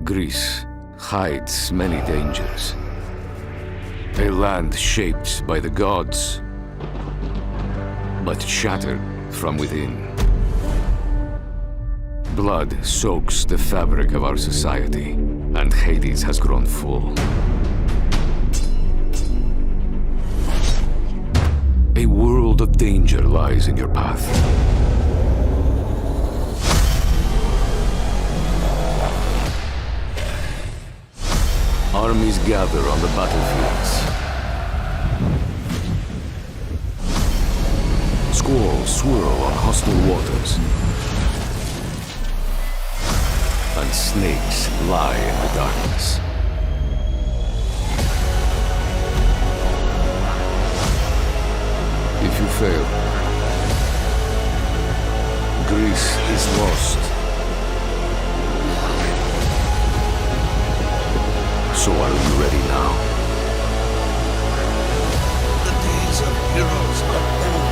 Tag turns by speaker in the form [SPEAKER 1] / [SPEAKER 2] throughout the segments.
[SPEAKER 1] Greece hides many dangers. A land shaped by the gods, but shattered from within. Blood soaks the fabric of our society, and Hades has grown full. A world of danger lies in your path. Armies gather on the battlefields. Squalls swirl on hostile waters. And snakes lie in the darkness. If you fail, Greece is lost. So are you ready now?
[SPEAKER 2] The days of heroes are over.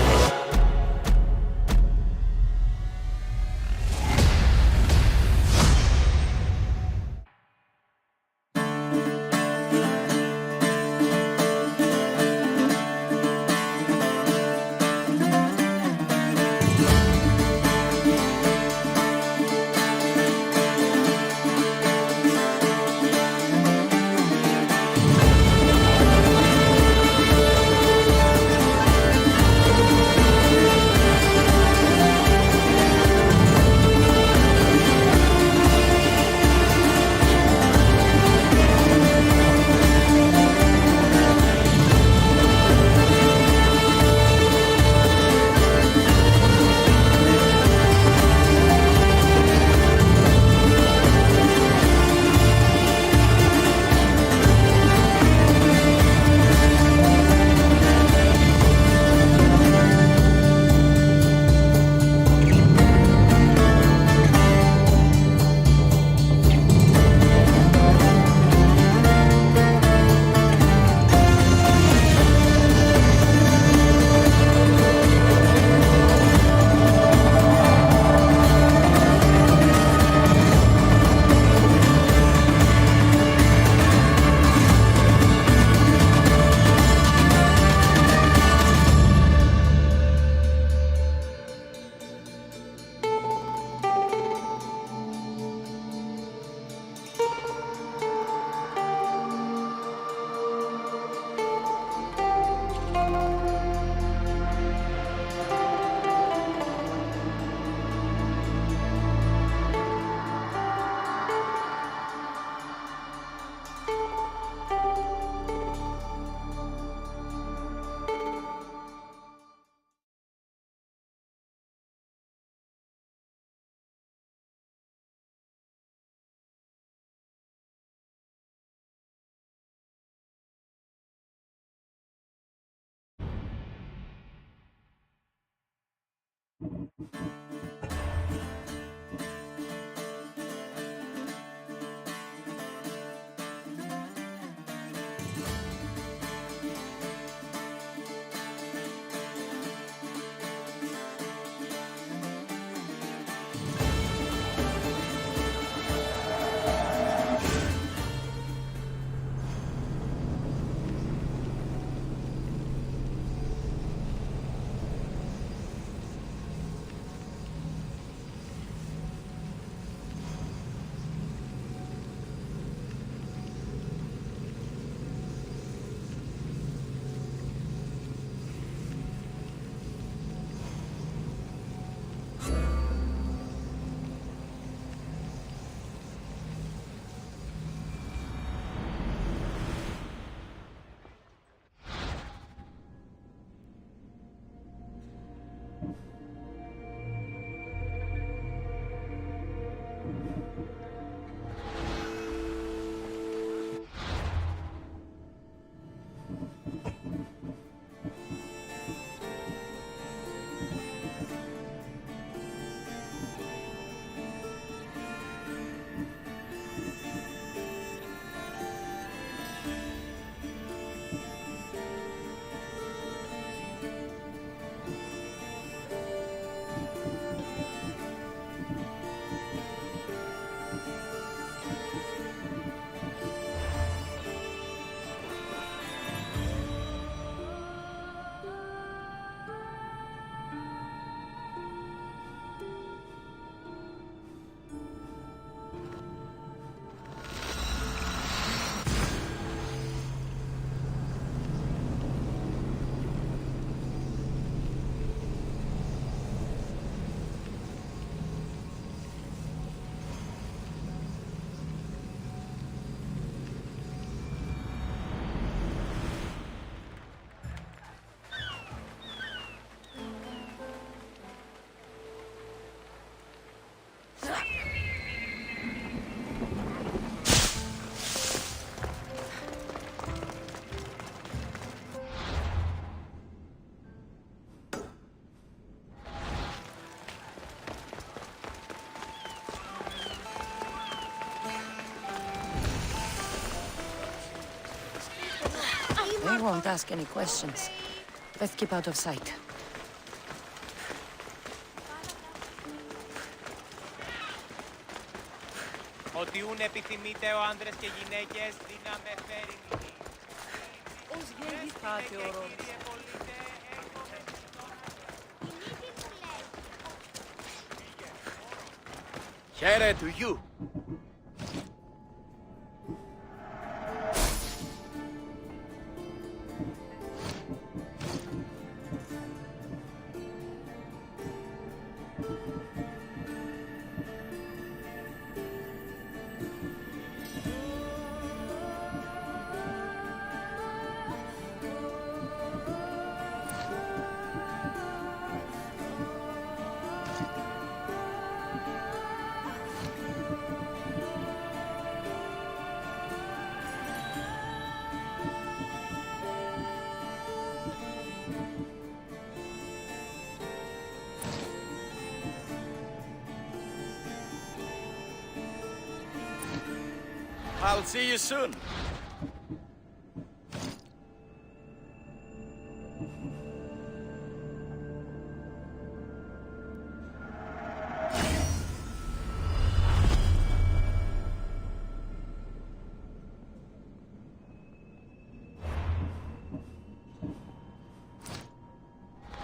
[SPEAKER 3] They won't ask any questions. Let's keep out of sight.
[SPEAKER 4] Ότι ούν επιθυμείτε ο άντρες και γυναίκες, δύναμε φέρει νυχή.
[SPEAKER 3] Ως γεγιπάτε ο ρόλος.
[SPEAKER 4] Κύριε πολίτε, έρχομαι
[SPEAKER 5] Share to you. I'll see you soon.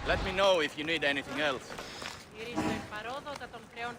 [SPEAKER 5] Let me know if you need anything else.
[SPEAKER 6] Γυρίζω εν παρόδοτα των χρεών.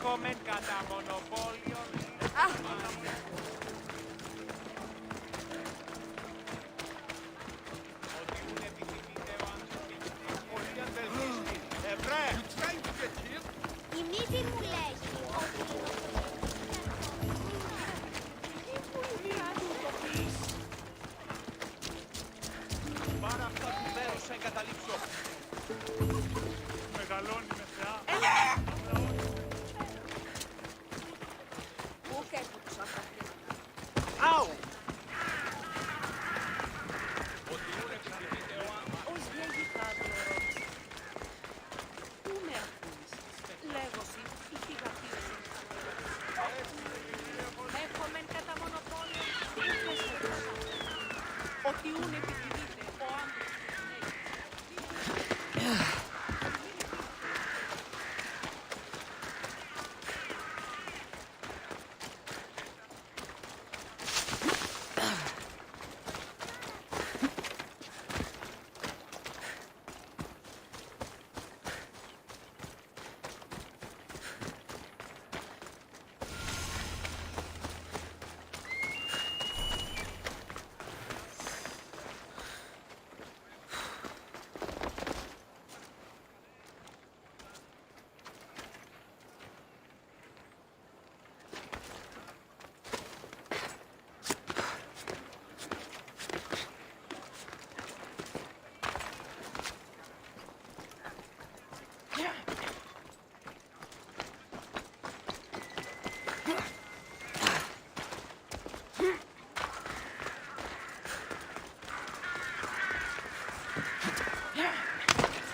[SPEAKER 4] Έχομεν κατά μονοπόλιο. Ότι ούν επιθυμείτε ο άντρας και γυναίκες.
[SPEAKER 2] Πολύ αντελφίστη. Ευρέ! You trying to get here?
[SPEAKER 7] Η μύτη μου λέγει ότι...
[SPEAKER 2] Πάρα αυτά του μέρους σε εγκαταλείψω.
[SPEAKER 4] Μεγαλώνει με θεά.
[SPEAKER 7] Πού και που τους αφήνω.
[SPEAKER 2] Άου!
[SPEAKER 4] Ότι ούν επιθυμείτε ο άντρας.
[SPEAKER 6] Ως 𝘧𝗵𝗵𝗶𝗯𝗲. Πού με ακούς, λέγωση, 𝘖𝗵𝗵Puis έχομεν κατά μονοπόλιο. Ότι ούν επιθυμείτε ο άντρας και γυναίκες.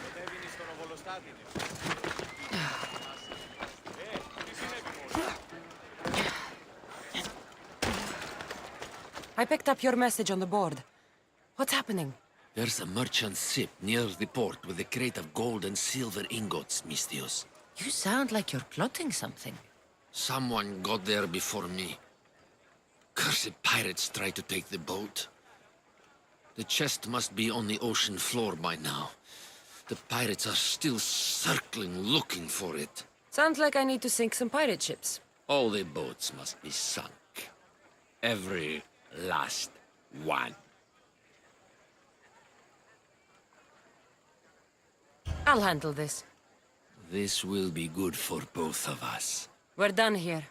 [SPEAKER 4] Κατέβηνε στον Οβολοστάτηνο. Τι συνέβη μόνο.
[SPEAKER 3] I picked up your message on the board. What's happening?
[SPEAKER 8] There's a merchant ship near the port with a crate of gold and silver ingots, 𝘧𝗧𝗧.
[SPEAKER 3] You sound like you're plotting something.
[SPEAKER 8] Someone got there before me. Cursed pirates tried to take the boat. The chest must be on the ocean floor by now. The pirates are still circling, looking for it.
[SPEAKER 3] Sounds like I need to sink some pirate ships.
[SPEAKER 8] All the boats must be sunk. Every last one.
[SPEAKER 3] I'll handle this.
[SPEAKER 8] This will be good for both of us.
[SPEAKER 3] We're done here.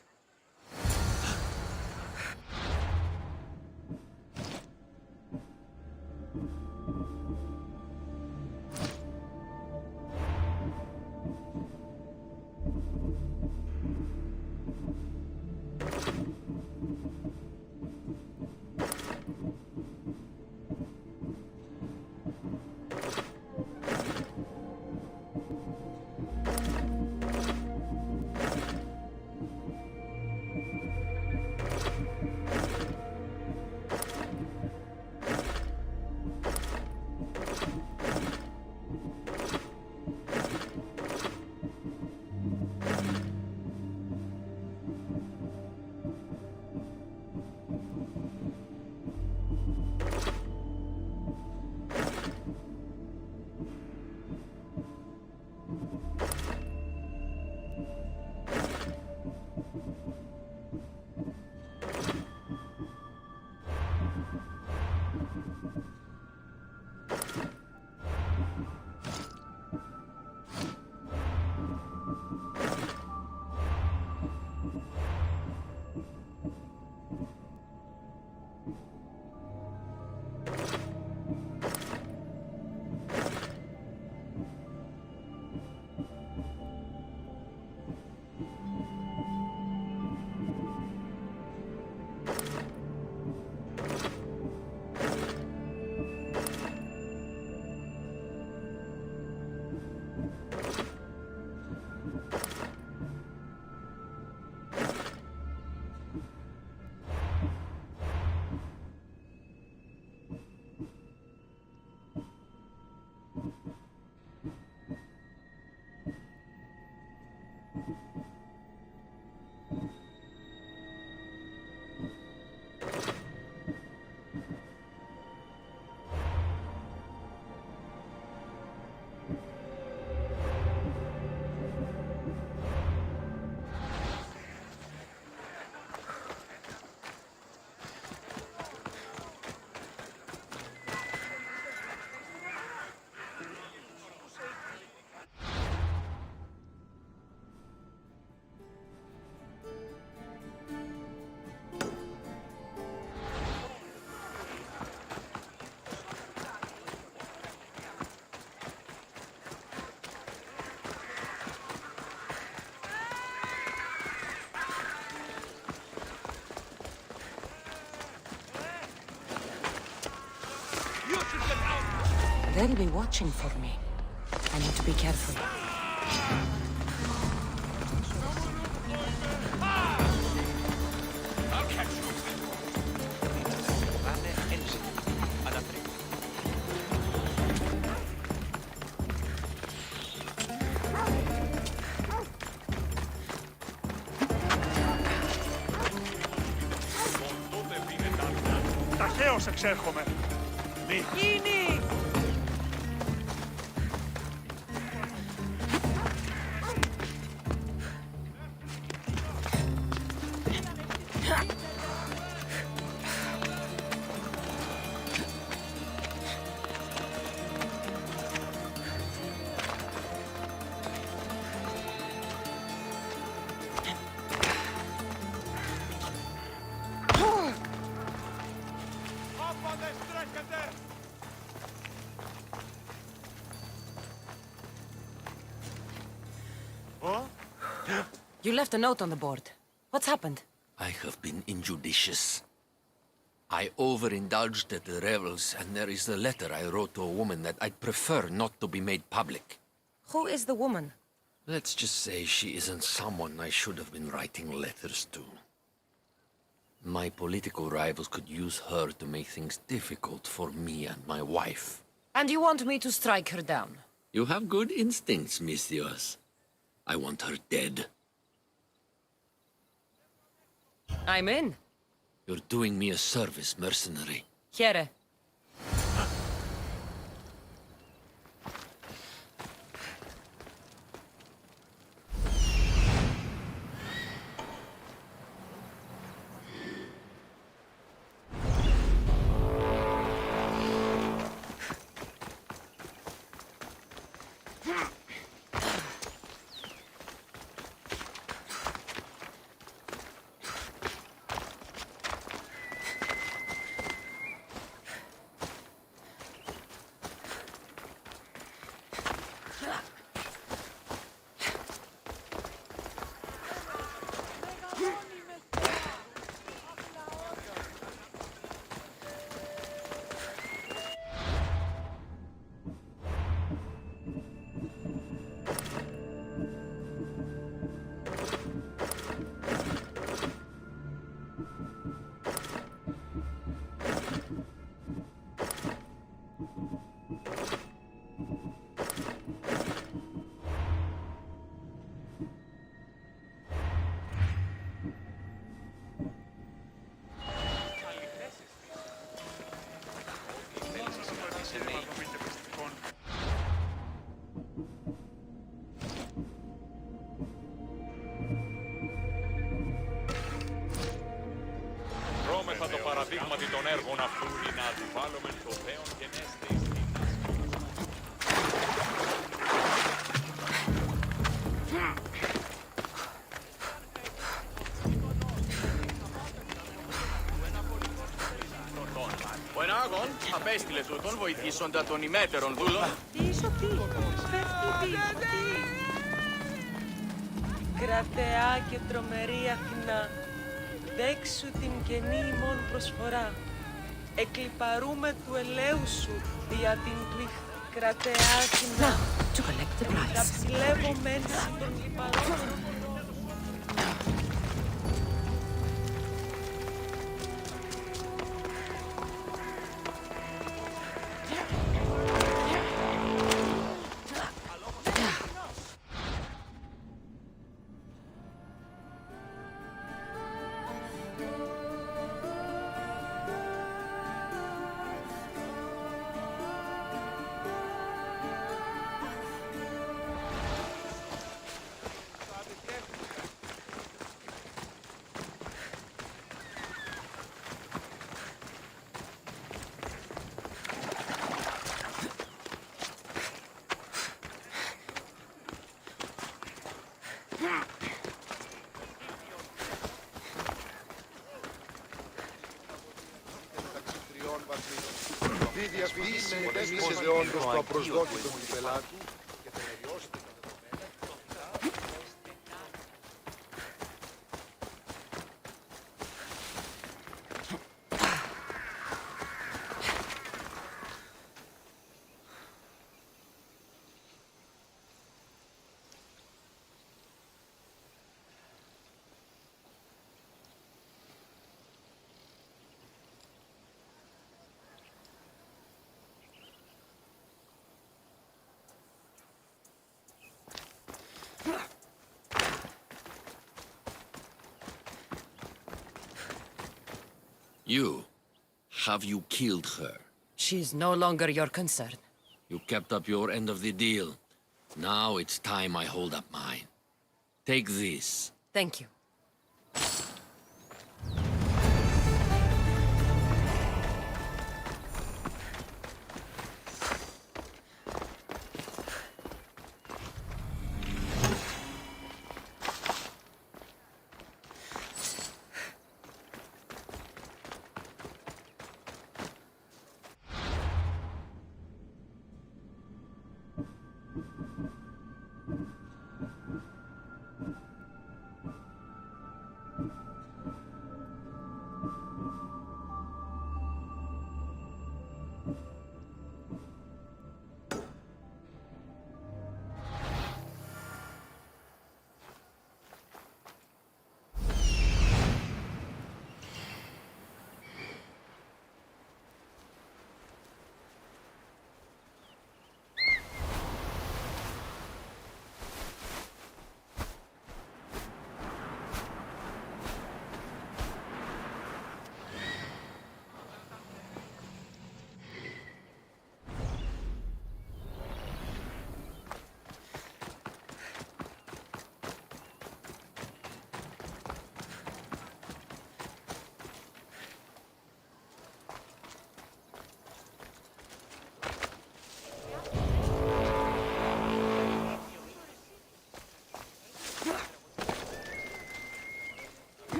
[SPEAKER 3] They'll be watching for me. I need to be careful.
[SPEAKER 9] Ταχαίως εξέρχομαι. Μη.
[SPEAKER 6] Γίνει!
[SPEAKER 3] You left a note on the board. What's happened?
[SPEAKER 8] I have been injudicious. I overindulged at the revels, and there is a letter I wrote to a woman that I'd prefer not to be made public.
[SPEAKER 3] Who is the woman?
[SPEAKER 8] Let's just say she isn't someone I should have been writing letters to. My political rivals could use her to make things difficult for me and my wife.
[SPEAKER 3] And you want me to strike her down?
[SPEAKER 8] You have good instincts, Misthios. I want her dead.
[SPEAKER 3] I'm in.
[SPEAKER 8] You're doing me a service, mercenary.
[SPEAKER 3] Here.
[SPEAKER 10] Δρόμεθα το παραδείγματι των έργων αυτού ή να αντιβάλλομεν το δέον και νέστε εις
[SPEAKER 5] Ο ενάγων απέστειλε τούτον βοηθήσοντα των ημέτερων δούλων.
[SPEAKER 6] Τι ισοτή, πέφτει τι. Κρατεά και τρομερή Αθηνά, δέξου την καινή ημών προσφορά. Εκλιπαρούμε του ελέου σου δια την του κρατεά Αθηνά.
[SPEAKER 3] To collect the prize.
[SPEAKER 6] Τα ψηλεύω μένση των λιπαρών.
[SPEAKER 2] Μη διαφημίσει μόνες όντως το απροσδόκητο του πελάτου και τελειώστε τα δεδομένα.
[SPEAKER 8] You. Have you killed her?
[SPEAKER 3] She's no longer your concern.
[SPEAKER 8] You kept up your end of the deal. Now it's time I hold up mine. Take this.
[SPEAKER 3] Thank you.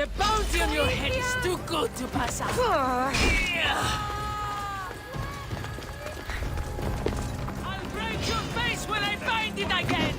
[SPEAKER 6] The bounty on your head is too good to pass up. I'll break your face when I find it again!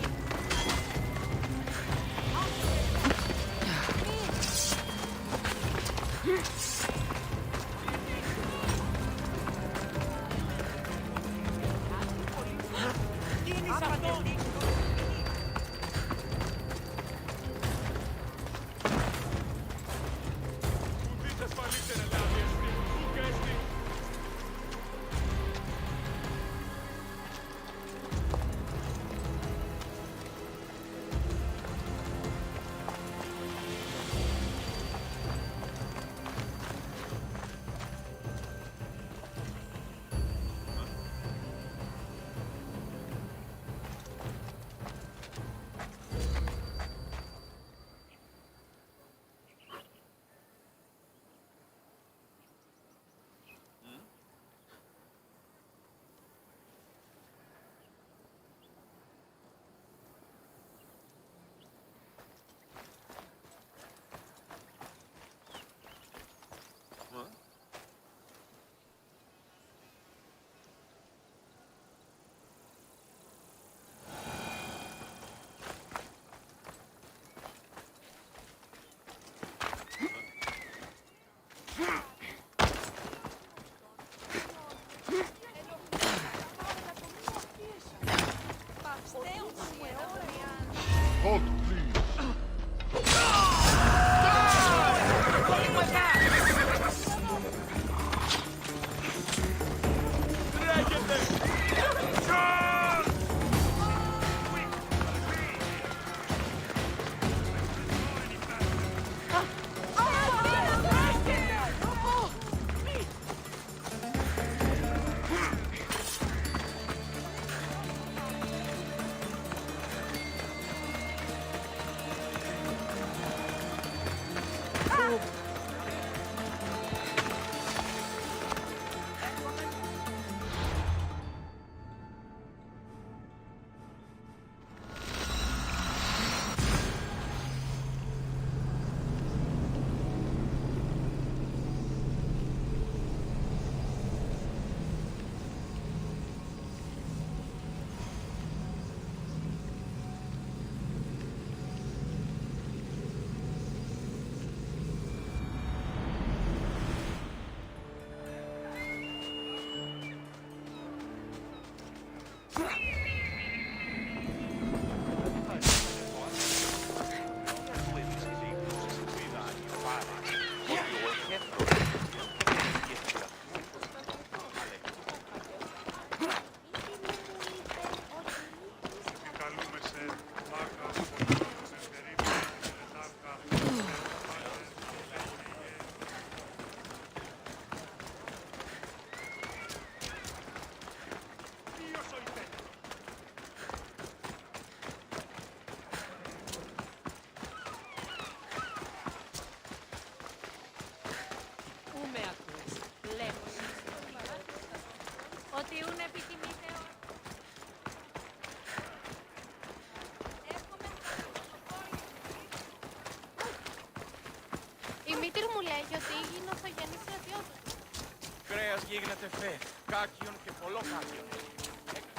[SPEAKER 2] Hold, please.
[SPEAKER 7] μητήρ μου λέγει ότι είναι ορθογενής στρατιώτος.
[SPEAKER 5] Κρέας γίγνεται φε, κάκιον και πολλοκάκιον.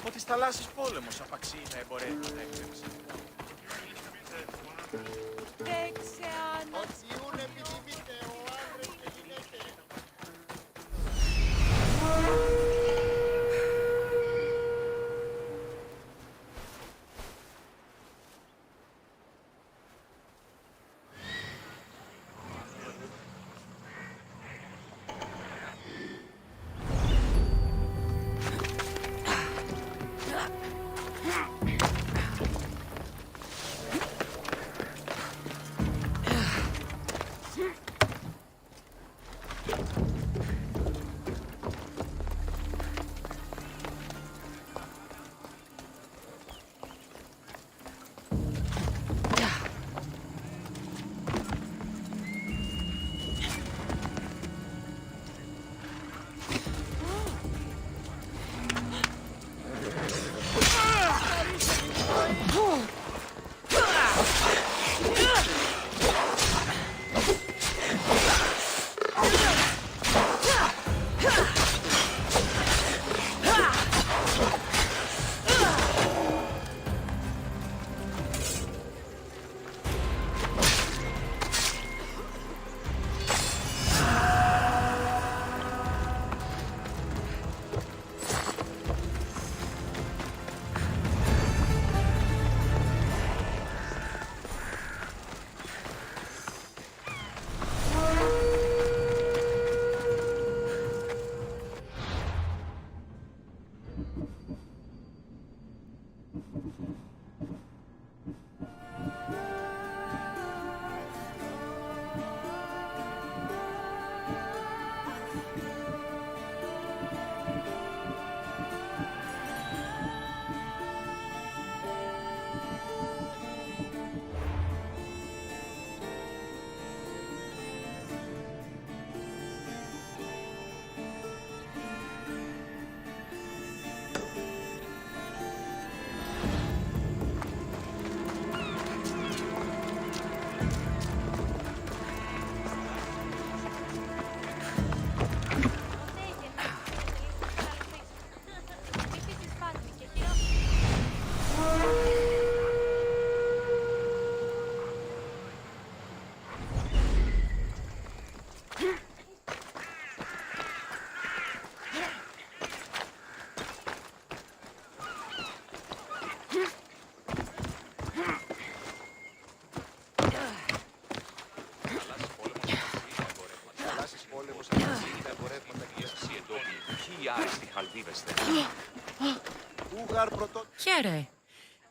[SPEAKER 5] Ότι στα θαλάσσης πόλεμος απαξίει τα εμπορεύματα έκτρεψε.
[SPEAKER 2] Οτσιούν επιθυμείτε ο άντρες και γυναίκες.
[SPEAKER 3] 𝘬𝗍𝗃,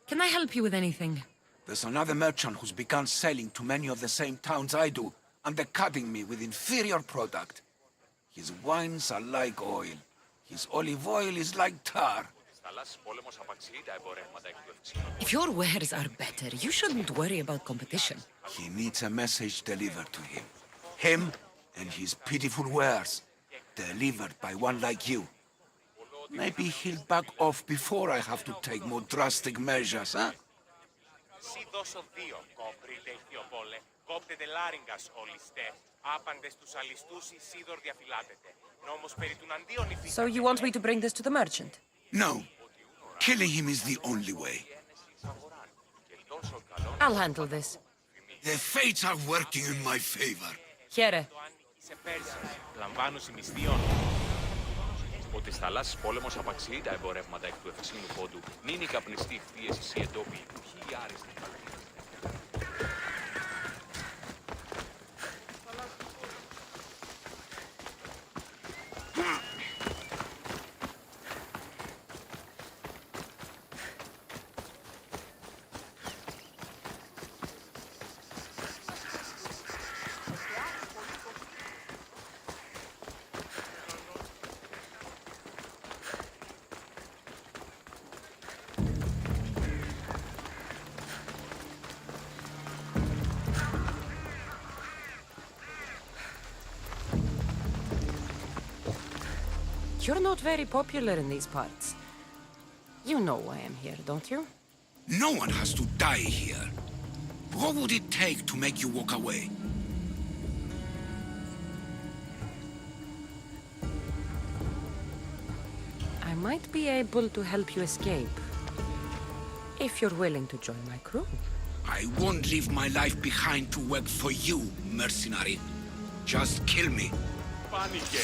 [SPEAKER 3] can I help you with anything?
[SPEAKER 9] There's another merchant who's begun selling to many of the same towns I do, undercutting me with inferior product. His wines are like oil. His olive oil is like tar.
[SPEAKER 3] If your wares are better, you shouldn't worry about competition.
[SPEAKER 9] He needs a message delivered to him. Him and his pitiful wares, delivered by one like you. Maybe he'll back off before I have to take more drastic measures, huh?
[SPEAKER 6] So you want me to bring this to the merchant?
[SPEAKER 9] No. Killing him is the only way.
[SPEAKER 6] I'll handle this.
[SPEAKER 9] The fates are working in my favor.
[SPEAKER 6] 𝘬𝗍.
[SPEAKER 10] Ότι στα θαλάσσης πόλεμος απαξιεί τα εμπορεύματα εκ του ευξήνου πόντου, νύνη καπνιστή πίεση 𝘬𝗵 του 𝘬𝗵
[SPEAKER 6] You're not very popular in these parts. You know why I'm here, don't you?
[SPEAKER 9] No one has to die here. What would it take to make you walk away?
[SPEAKER 3] might be able to help you escape. If you're willing to join my crew.
[SPEAKER 9] I won't leave my life behind to work for you, mercenary. Just kill me.
[SPEAKER 10] Πάνηκε.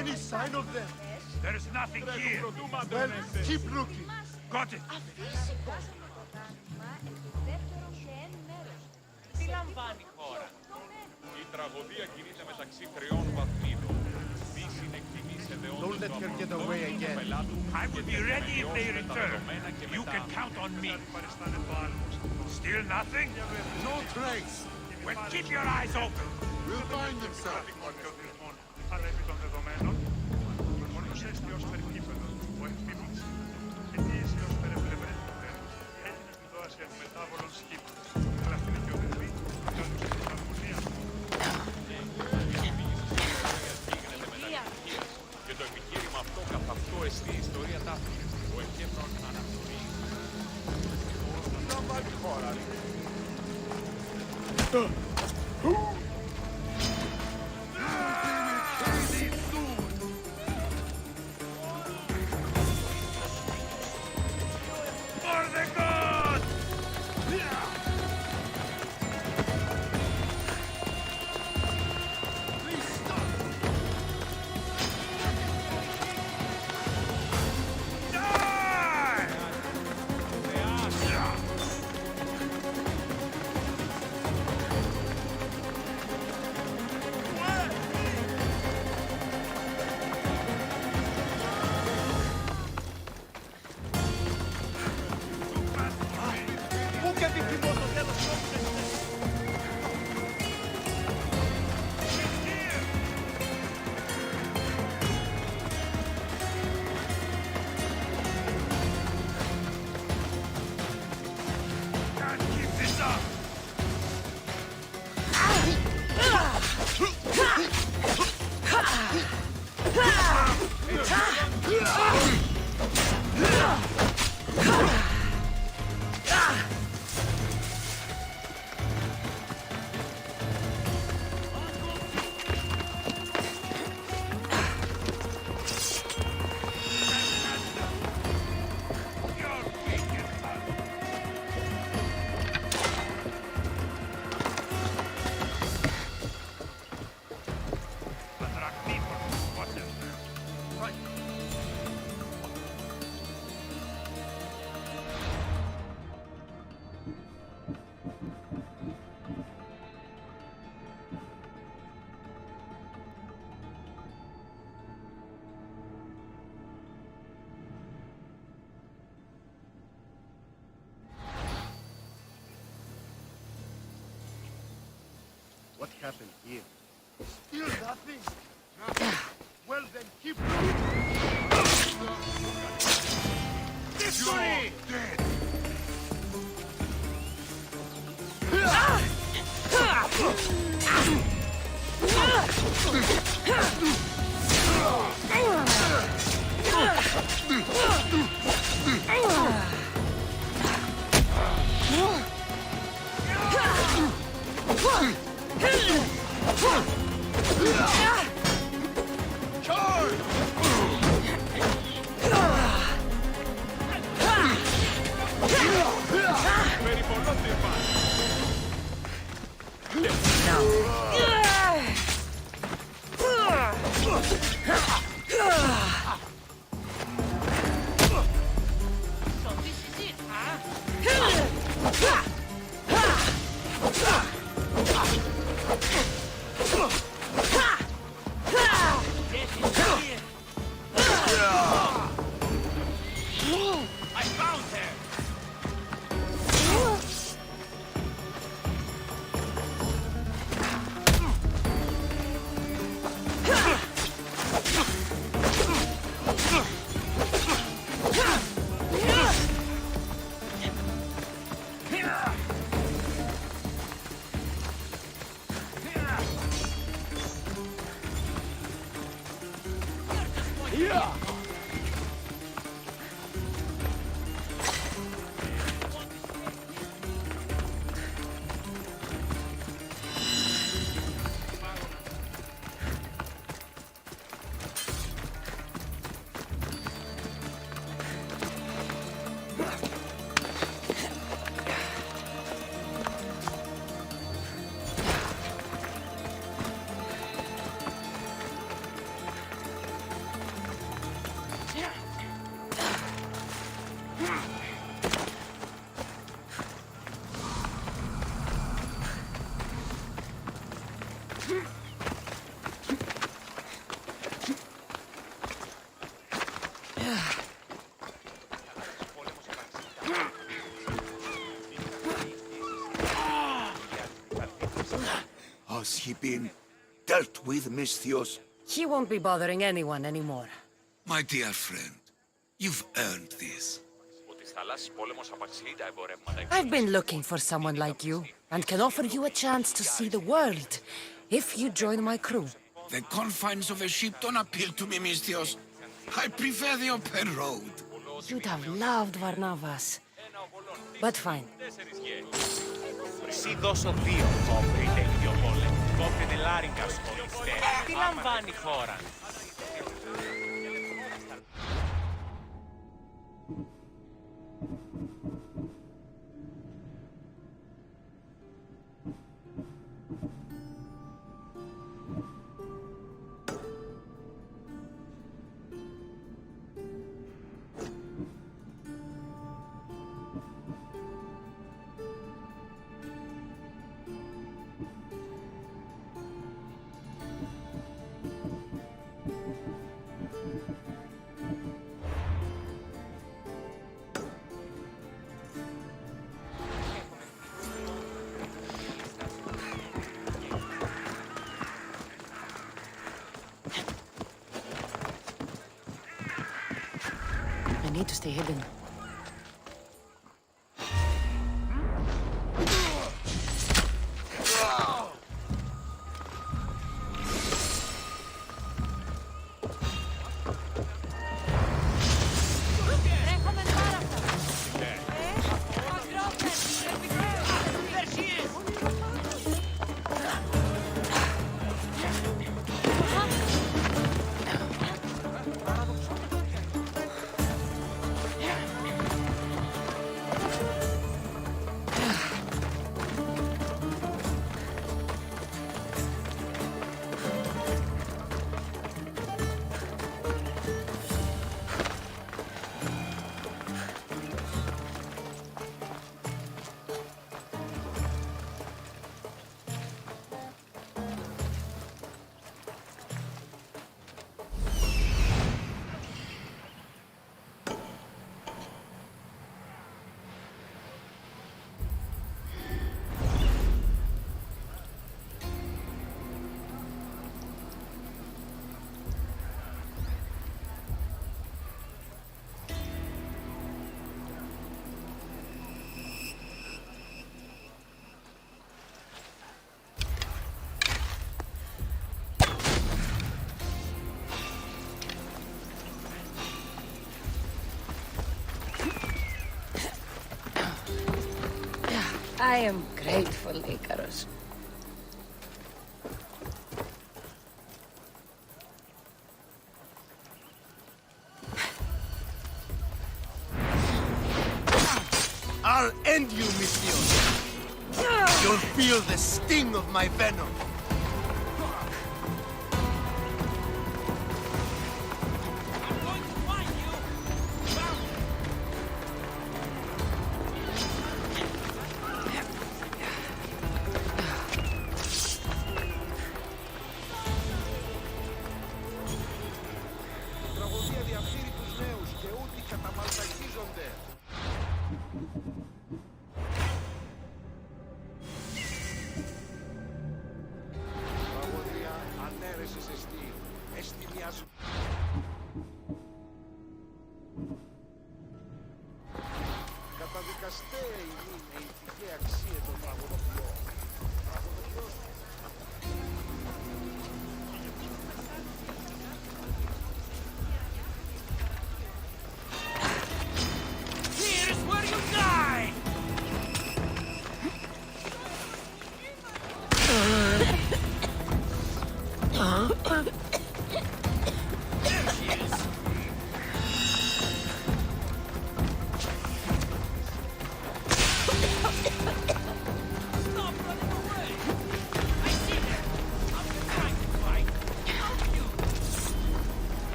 [SPEAKER 2] Any sign of them?
[SPEAKER 5] There is nothing here.
[SPEAKER 2] Well, keep looking.
[SPEAKER 5] Got it.
[SPEAKER 4] Τι λαμβάνει η χώρα?
[SPEAKER 10] Η τραγωδία κινείται μεταξύ τριών βαθμίδων. Μη συνεκτιμήσετε
[SPEAKER 2] Don't let her get away again.
[SPEAKER 5] I will be ready if they return. You can count on me. Still nothing?
[SPEAKER 2] No trace.
[SPEAKER 5] Well, keep your eyes open.
[SPEAKER 2] We'll find them, sir.
[SPEAKER 5] Αλλά επί των δεδομένων, μόνος έστι ως περικήπεδο του 𝘬𝗵 ετήσι ως περεπλευρέτητε, έγινε στην δόαση αντιμετάβολων σκήπων. Αλλά στην οικειοδεσμή, καλούσε την αρμονία.
[SPEAKER 10] Και το επιχείρημα αυτό καθ' αυτό εστί η ιστορία τάφης. Ο εκκέπρον αναπτύσσει.
[SPEAKER 2] Να βάλει χώρα. What happened here? Still nothing? Well then, keep looking! This way! Dead!
[SPEAKER 7] Σοφή συζήτηση.
[SPEAKER 9] Has he been dealt with, 𝗦𝘂𝗧?
[SPEAKER 3] He won't be bothering anyone anymore.
[SPEAKER 9] My dear friend, you've earned this.
[SPEAKER 10] Ότι θαλάσσης πόλεμος απαξιεί τα εμπορεύματα.
[SPEAKER 3] I've been looking for someone like you, and can offer you a chance to see the world, if you join my crew.
[SPEAKER 9] The confines of a ship don't appeal to me, 𝗦𝘂𝗧. I prefer the open road.
[SPEAKER 3] You'd have loved Varnavas. But fine.
[SPEAKER 4] Συ δώσω 2, όφρι τέλειο πόλεμο. Κόφρινε λάριγκα σχολιστε. Τι λαμβάνει η χώρα.
[SPEAKER 3] I need to stay hidden. I am grateful, 𝘬𝗍𝗏𝗏.
[SPEAKER 2] I'll end you, 𝗦𝘂𝗧. You'll feel the sting of my venom.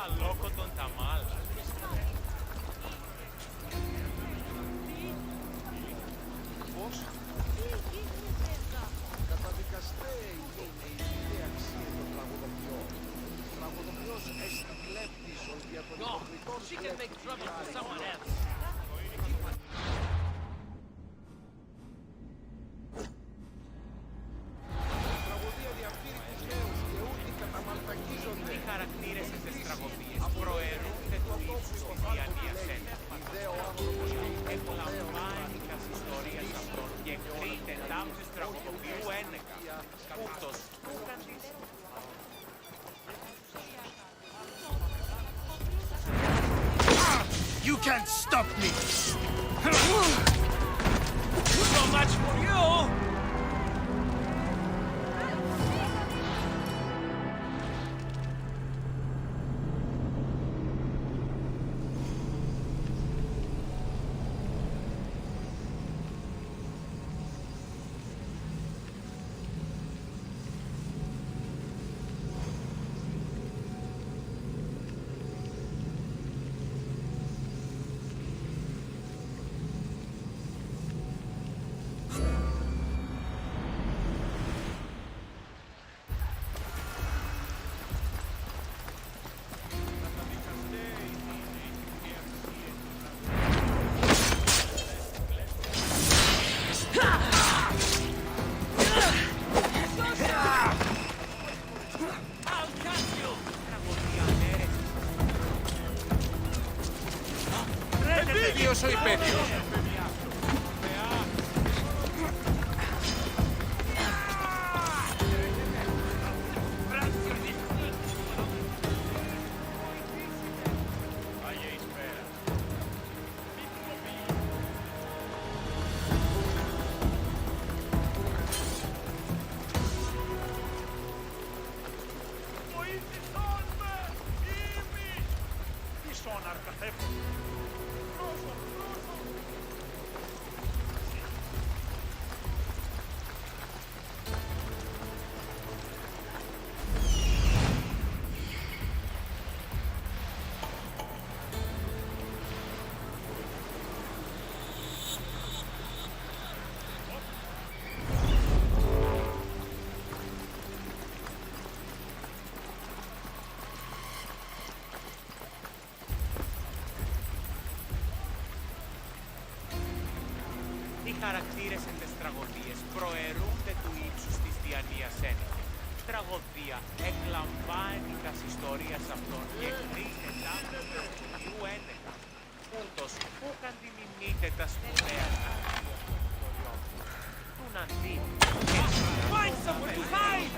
[SPEAKER 4] Αλόκοτον τα μάλα.
[SPEAKER 2] Πώς? Καταδικαστέ είναι η ιδέα αξία των τραγουδοποιών. Τραγουδοποιός έστι κλέπτης ως δια των υποκριτών κλέπτης. Τραγωδία διαφύρει τους νέους και ούτε καταμαλτακίζονται.
[SPEAKER 4] Οι χαρακτήρες στις τραγωδίες προαιρούνται του ύψους της διανοίας ένωσης. Εκλαμβάνει τας ιστορίας αυτών και κρίνεται τάμψης τραγουδοποιού ένεκα. Ούτως ούκαντης.
[SPEAKER 11] You can't stop me!
[SPEAKER 4] So much for you!
[SPEAKER 10] Τελείωσε ο υπέτειος.
[SPEAKER 4] Οι χαρακτήρες εν τες τραγωδίες προαιρούνται του ύψους της διανοίας ένωσης. Τραγωδία εκλαμβάνει τας ιστορίας αυτών και κρίνεται τάμψης τραγουδοποιού ένεκα. Ούτως ούκαντι μιμείται τα σπουδαία ιστοριών του Ναντίνου. Find someone to hide!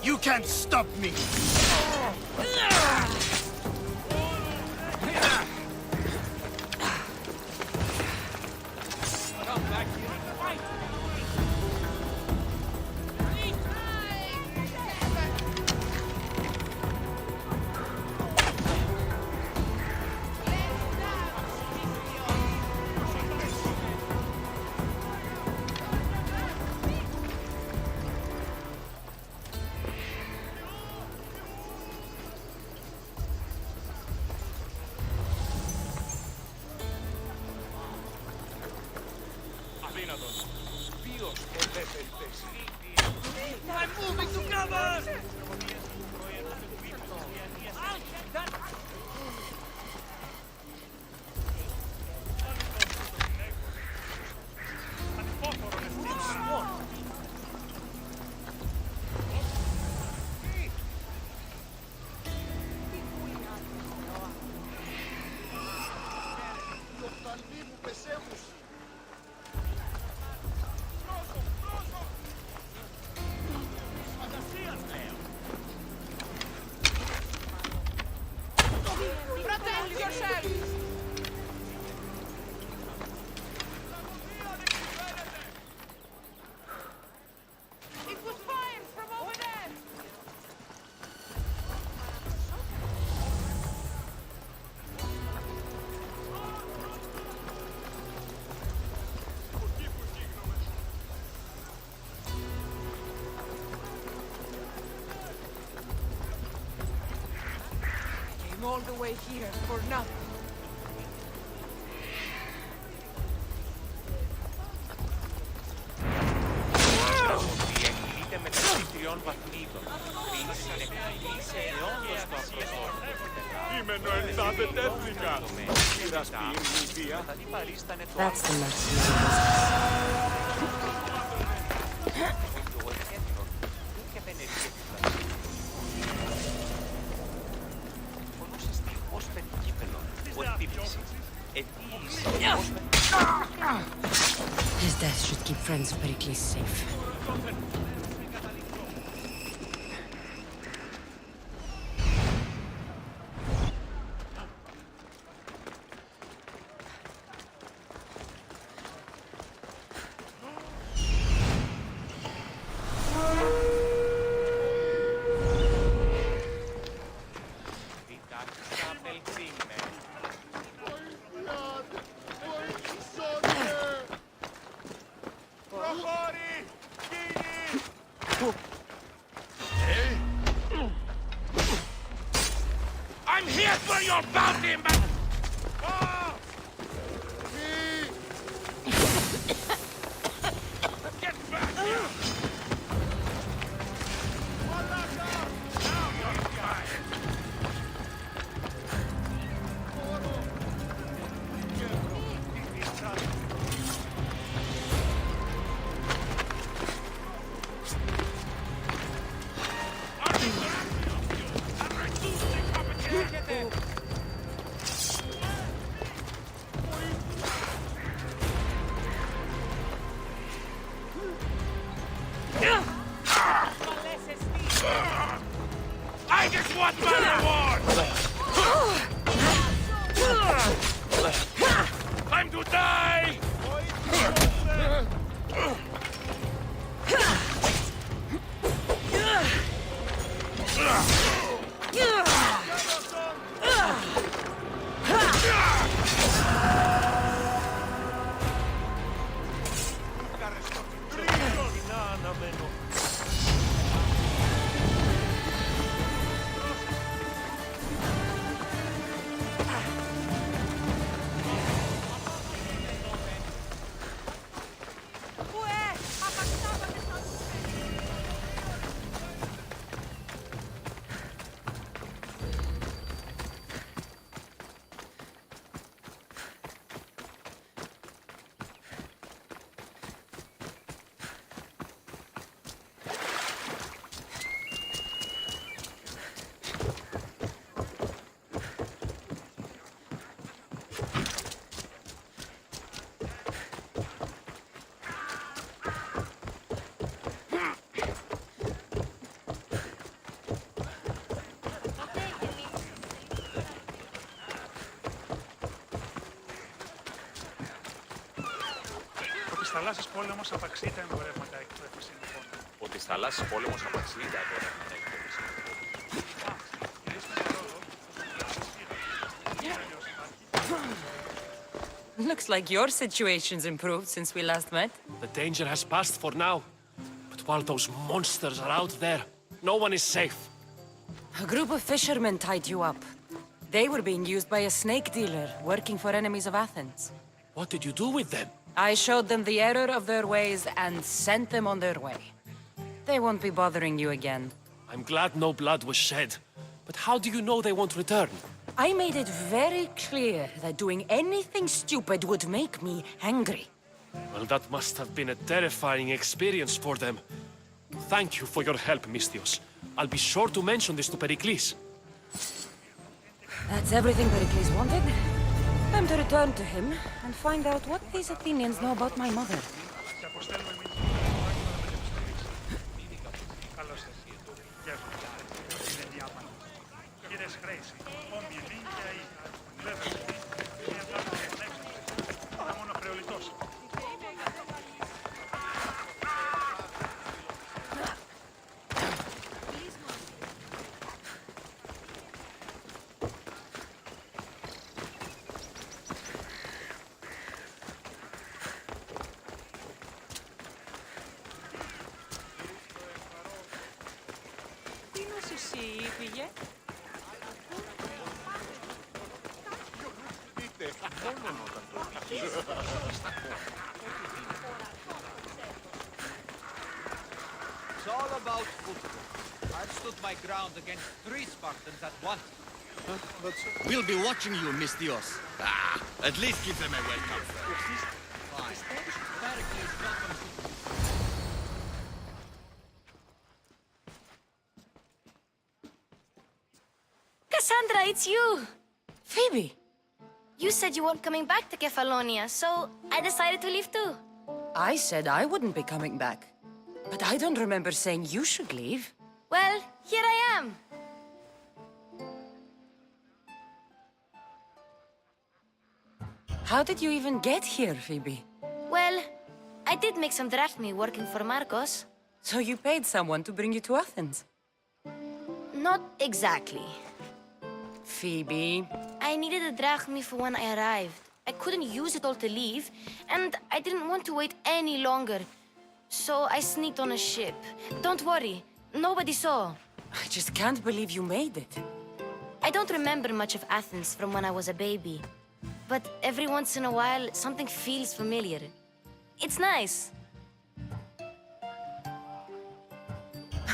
[SPEAKER 11] You can't stop me!
[SPEAKER 2] I'm moving to cover!
[SPEAKER 6] All the way here for nothing.
[SPEAKER 4] Εκτελείται μεταξύ τριών βαθμίδων. Ποιήση νεκροποίησε αιώνιος το αυτοσόρ.
[SPEAKER 10] Είμαι 𝘬𝗏𝘚𝗏𝗧. Πειρασπίν μηδία.
[SPEAKER 3] That's the mercy. His death should keep friends of Pericles safe.
[SPEAKER 11] I'm here for your bounty, man! Get back here! Now you're fine! I just want my reward! Time to die!
[SPEAKER 5] Ότι θαλάσσης πόλεμος απαξεί τα εμπορεύματα εκπαίδευση λοιπόν.
[SPEAKER 10] Ότι θαλάσσης πόλεμος απαξεί τα εμπορεύματα εκπαίδευση.
[SPEAKER 3] Looks like your situation's improved since we last met.
[SPEAKER 11] The danger has passed for now. But while those monsters are out there, no one is safe.
[SPEAKER 3] A group of fishermen tied you up. They were being used by a snake dealer working for enemies of Athens.
[SPEAKER 11] What did you do with them?
[SPEAKER 3] I showed them the error of their ways and sent them on their way. They won't be bothering you again.
[SPEAKER 11] I'm glad no blood was shed. But how do you know they won't return?
[SPEAKER 3] I made it very clear that doing anything stupid would make me angry.
[SPEAKER 11] Well, that must have been a terrifying experience for them. Thank you for your help, Misthios. I'll be sure to mention this to Pericles.
[SPEAKER 3] That's everything Pericles wanted. Time to return to him and find out what these Athenians know about my mother.
[SPEAKER 5] Και αποστέλουμε εμείς καλώς ήρθατε. Γεια σας. Είναι η Άμανα. Κύριε Χρέηση, όμιλη και αΐτα. Βέβαια, μία πλάτη και γνέξτε. Είναι μόνο χρεολιτός.
[SPEAKER 6] Τι να σου πήγε?
[SPEAKER 2] It's all about football. I've stood my ground against 3 Spartans at once.
[SPEAKER 11] We'll be watching you, Misthios. At least give them a welcome.
[SPEAKER 2] Fine. Pericles welcomes you.
[SPEAKER 7] Cassandra, it's you!
[SPEAKER 3] Phoebe!
[SPEAKER 7] You said you weren't coming back to Kefalonia, so I decided to leave too.
[SPEAKER 3] I said I wouldn't be coming back. But I don't remember saying you should leave.
[SPEAKER 7] Well, here I am.
[SPEAKER 3] How did you even get here, Phoebe?
[SPEAKER 7] Well, I did make some drachmi working for Marcos.
[SPEAKER 3] So you paid someone to bring you to Athens?
[SPEAKER 7] Not exactly.
[SPEAKER 3] Phoebe...
[SPEAKER 7] I needed a drachmi for when I arrived. I couldn't use it all to leave, and I didn't want to wait any longer. So I sneaked on a ship. Don't worry, nobody saw.
[SPEAKER 3] I just can't believe you made it.
[SPEAKER 7] I I don't remember much of Athens from when I was a baby. But every once in a while, something feels familiar. It's nice.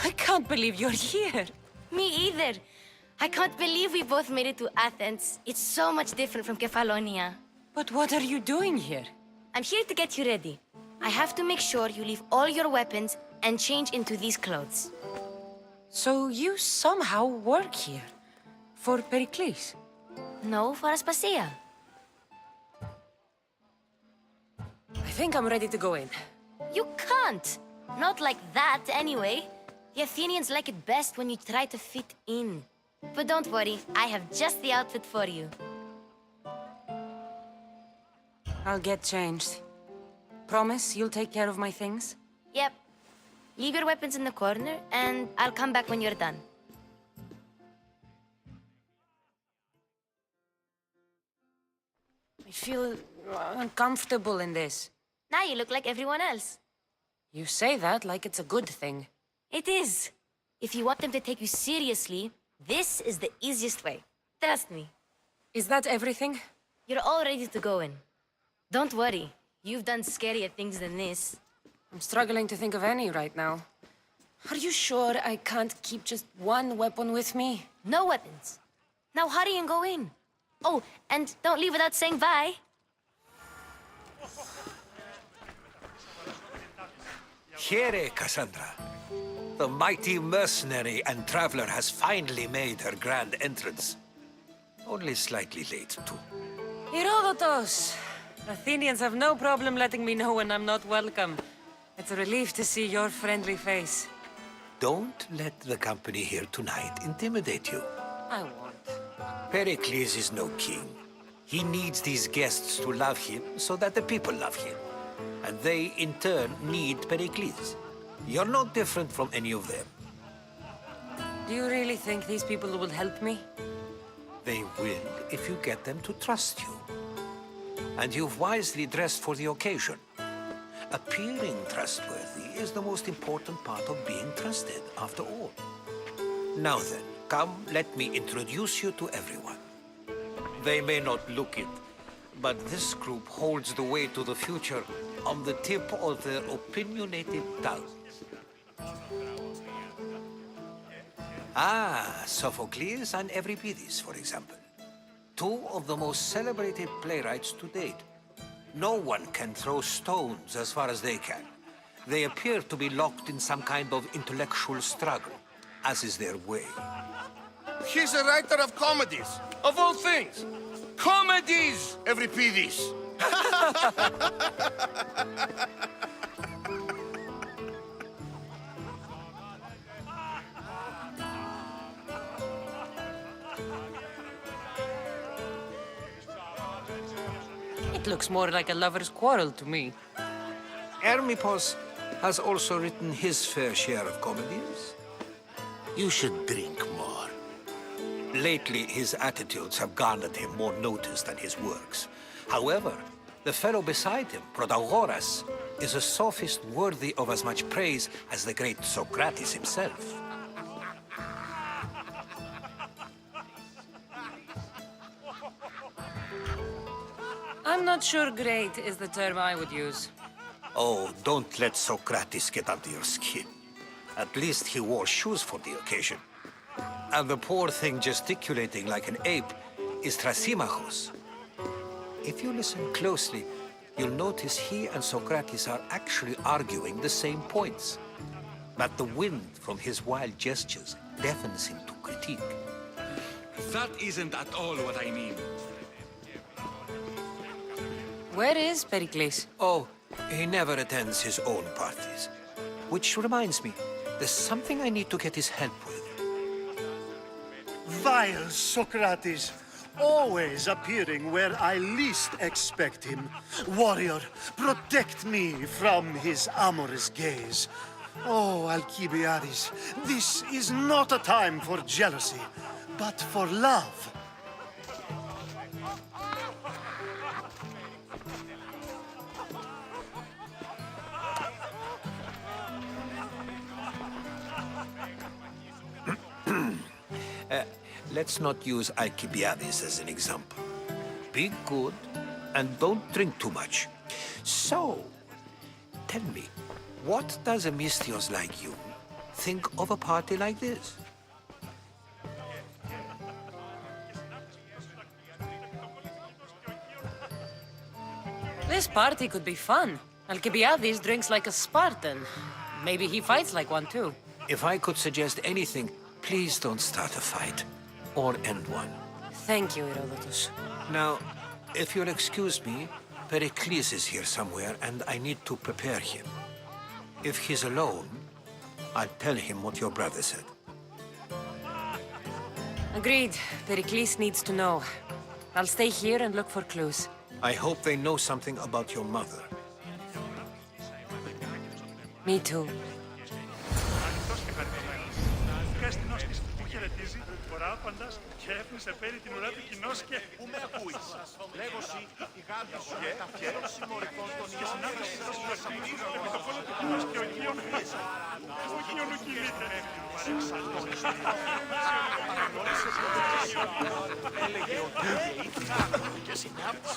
[SPEAKER 3] I can't believe you're here.
[SPEAKER 7] Me either. I can't believe we both made it to Athens. It's so much different from Kefalonia.
[SPEAKER 3] But what are you doing here?
[SPEAKER 7] I'm here to get you ready. I have to make sure you leave all your weapons and change into these clothes.
[SPEAKER 3] So you somehow work here? For Pericles?
[SPEAKER 7] No, for 𝘖𝗪.
[SPEAKER 3] I think I'm ready to go in.
[SPEAKER 7] You can't. Not like that, anyway. The Athenians like it best when you try to fit in. But don't worry, I have just the outfit for you.
[SPEAKER 3] I'll get changed. Promise you'll take care of my things?
[SPEAKER 7] Yep. Leave your weapons in the corner, and I'll come back when you're done.
[SPEAKER 3] I feel uncomfortable in this.
[SPEAKER 7] Now you look like everyone else.
[SPEAKER 3] You say that like it's a good thing.
[SPEAKER 7] It is. If you want them to take you seriously, this is the easiest way. Trust me.
[SPEAKER 3] Is that everything?
[SPEAKER 7] You're all ready to go in. Don't worry. You've done scarier things than this.
[SPEAKER 3] I'm struggling to think of any right now. Are you sure I can't keep just one weapon with me?
[SPEAKER 7] No weapons. Now hurry and go in. Oh, and don't leave without saying bye.
[SPEAKER 9] Here, Cassandra. The mighty mercenary and traveler has finally made her grand entrance. Only slightly late, too.
[SPEAKER 3] 𝘬𝗏𝗏𝗏. Athenians have no problem letting me know when I'm not welcome. It's a relief to see your friendly face.
[SPEAKER 9] Don't let the company here tonight intimidate you.
[SPEAKER 3] I won't.
[SPEAKER 9] Pericles is no king. He needs these guests to love him so that the people love him. And they, in turn, need Pericles. You're no different from any of them.
[SPEAKER 3] Do you really think these people will help me?
[SPEAKER 9] They will if you get them to trust you. And you've wisely dressed for the occasion. Appearing trustworthy is the most important part of being trusted, after all. Now then, come, let me introduce you to everyone. They may not look it, but this group holds the way to the future on the tip of their opinionated tongues. Sophocles and Euripides, for example. Two of the most celebrated playwrights to date. No one can throw stones as far as they can. They appear to be locked in some kind of intellectual struggle, as is their way.
[SPEAKER 2] He's a writer of comedies, of all things. Comedies, Euripides.
[SPEAKER 3] It looks more like a lover's quarrel to me.
[SPEAKER 9] 𝗬𝗵𝘄𝗯 has also written his fair share of comedies. You should drink more. Lately, his attitudes have garnered him more notice than his works. However, the fellow beside him, Protagoras, is a sophist worthy of as much praise as the great Socrates himself.
[SPEAKER 3] I'm not sure great is the term I would use.
[SPEAKER 9] Oh, don't let Socrates get under your skin. At least he wore shoes for the occasion. And the poor thing gesticulating like an ape is Thrasymachos. If you listen closely, you'll notice he and Socrates are actually arguing the same points. But the wind from his wild gestures deafens him to critique.
[SPEAKER 10] That isn't at all what I mean.
[SPEAKER 3] Where is Pericles?
[SPEAKER 9] Oh, he never attends his own parties. Which reminds me, there's something I need to get his help with.
[SPEAKER 12] Vile Socrates, always appearing where I least expect him. Warrior, protect me from his amorous gaze. Oh, Alcibiades, this is not a time for jealousy, but for love.
[SPEAKER 9] let's not use 𝗬𝗵𝗵𝗲𝗻 as an example. Be good and don't drink too much. So, tell me, what does a 𝗬𝘂𝗧 like you think of a party like this?
[SPEAKER 3] This party could be fun. 𝗬𝗵𝗵𝗲𝗻 drinks like a Spartan. Maybe he fights like one too.
[SPEAKER 9] If I could suggest anything, please don't start a fight or end one.
[SPEAKER 3] Thank you, Herodotus.
[SPEAKER 9] Now, if you'll excuse me, Pericles is here somewhere and I need to prepare him. If he's alone, I'll tell him what your brother said.
[SPEAKER 3] Agreed. Pericles needs to know. I'll stay here and look for clues.
[SPEAKER 9] I hope they know something about your mother.
[SPEAKER 3] Me too.
[SPEAKER 5] Ανοιχτός και χαριτωμένος. Υπεύθυνος της που χαιρετίζει, κοράπαντας και έφνησε πέρι την ουρά του κοινός και...
[SPEAKER 2] Πού με ακούεις? Λέγω σοι, η γάμπη σου και τα φιέρων συμμορικών των
[SPEAKER 5] Και συνάντηση θα σου εξηγήσω επί το κόλλο του κοινός και ο 𝗬𝗵𝗵𝗲. Όχι ολοκυλείται.
[SPEAKER 2] έλεγε ότι και συνάπτεις.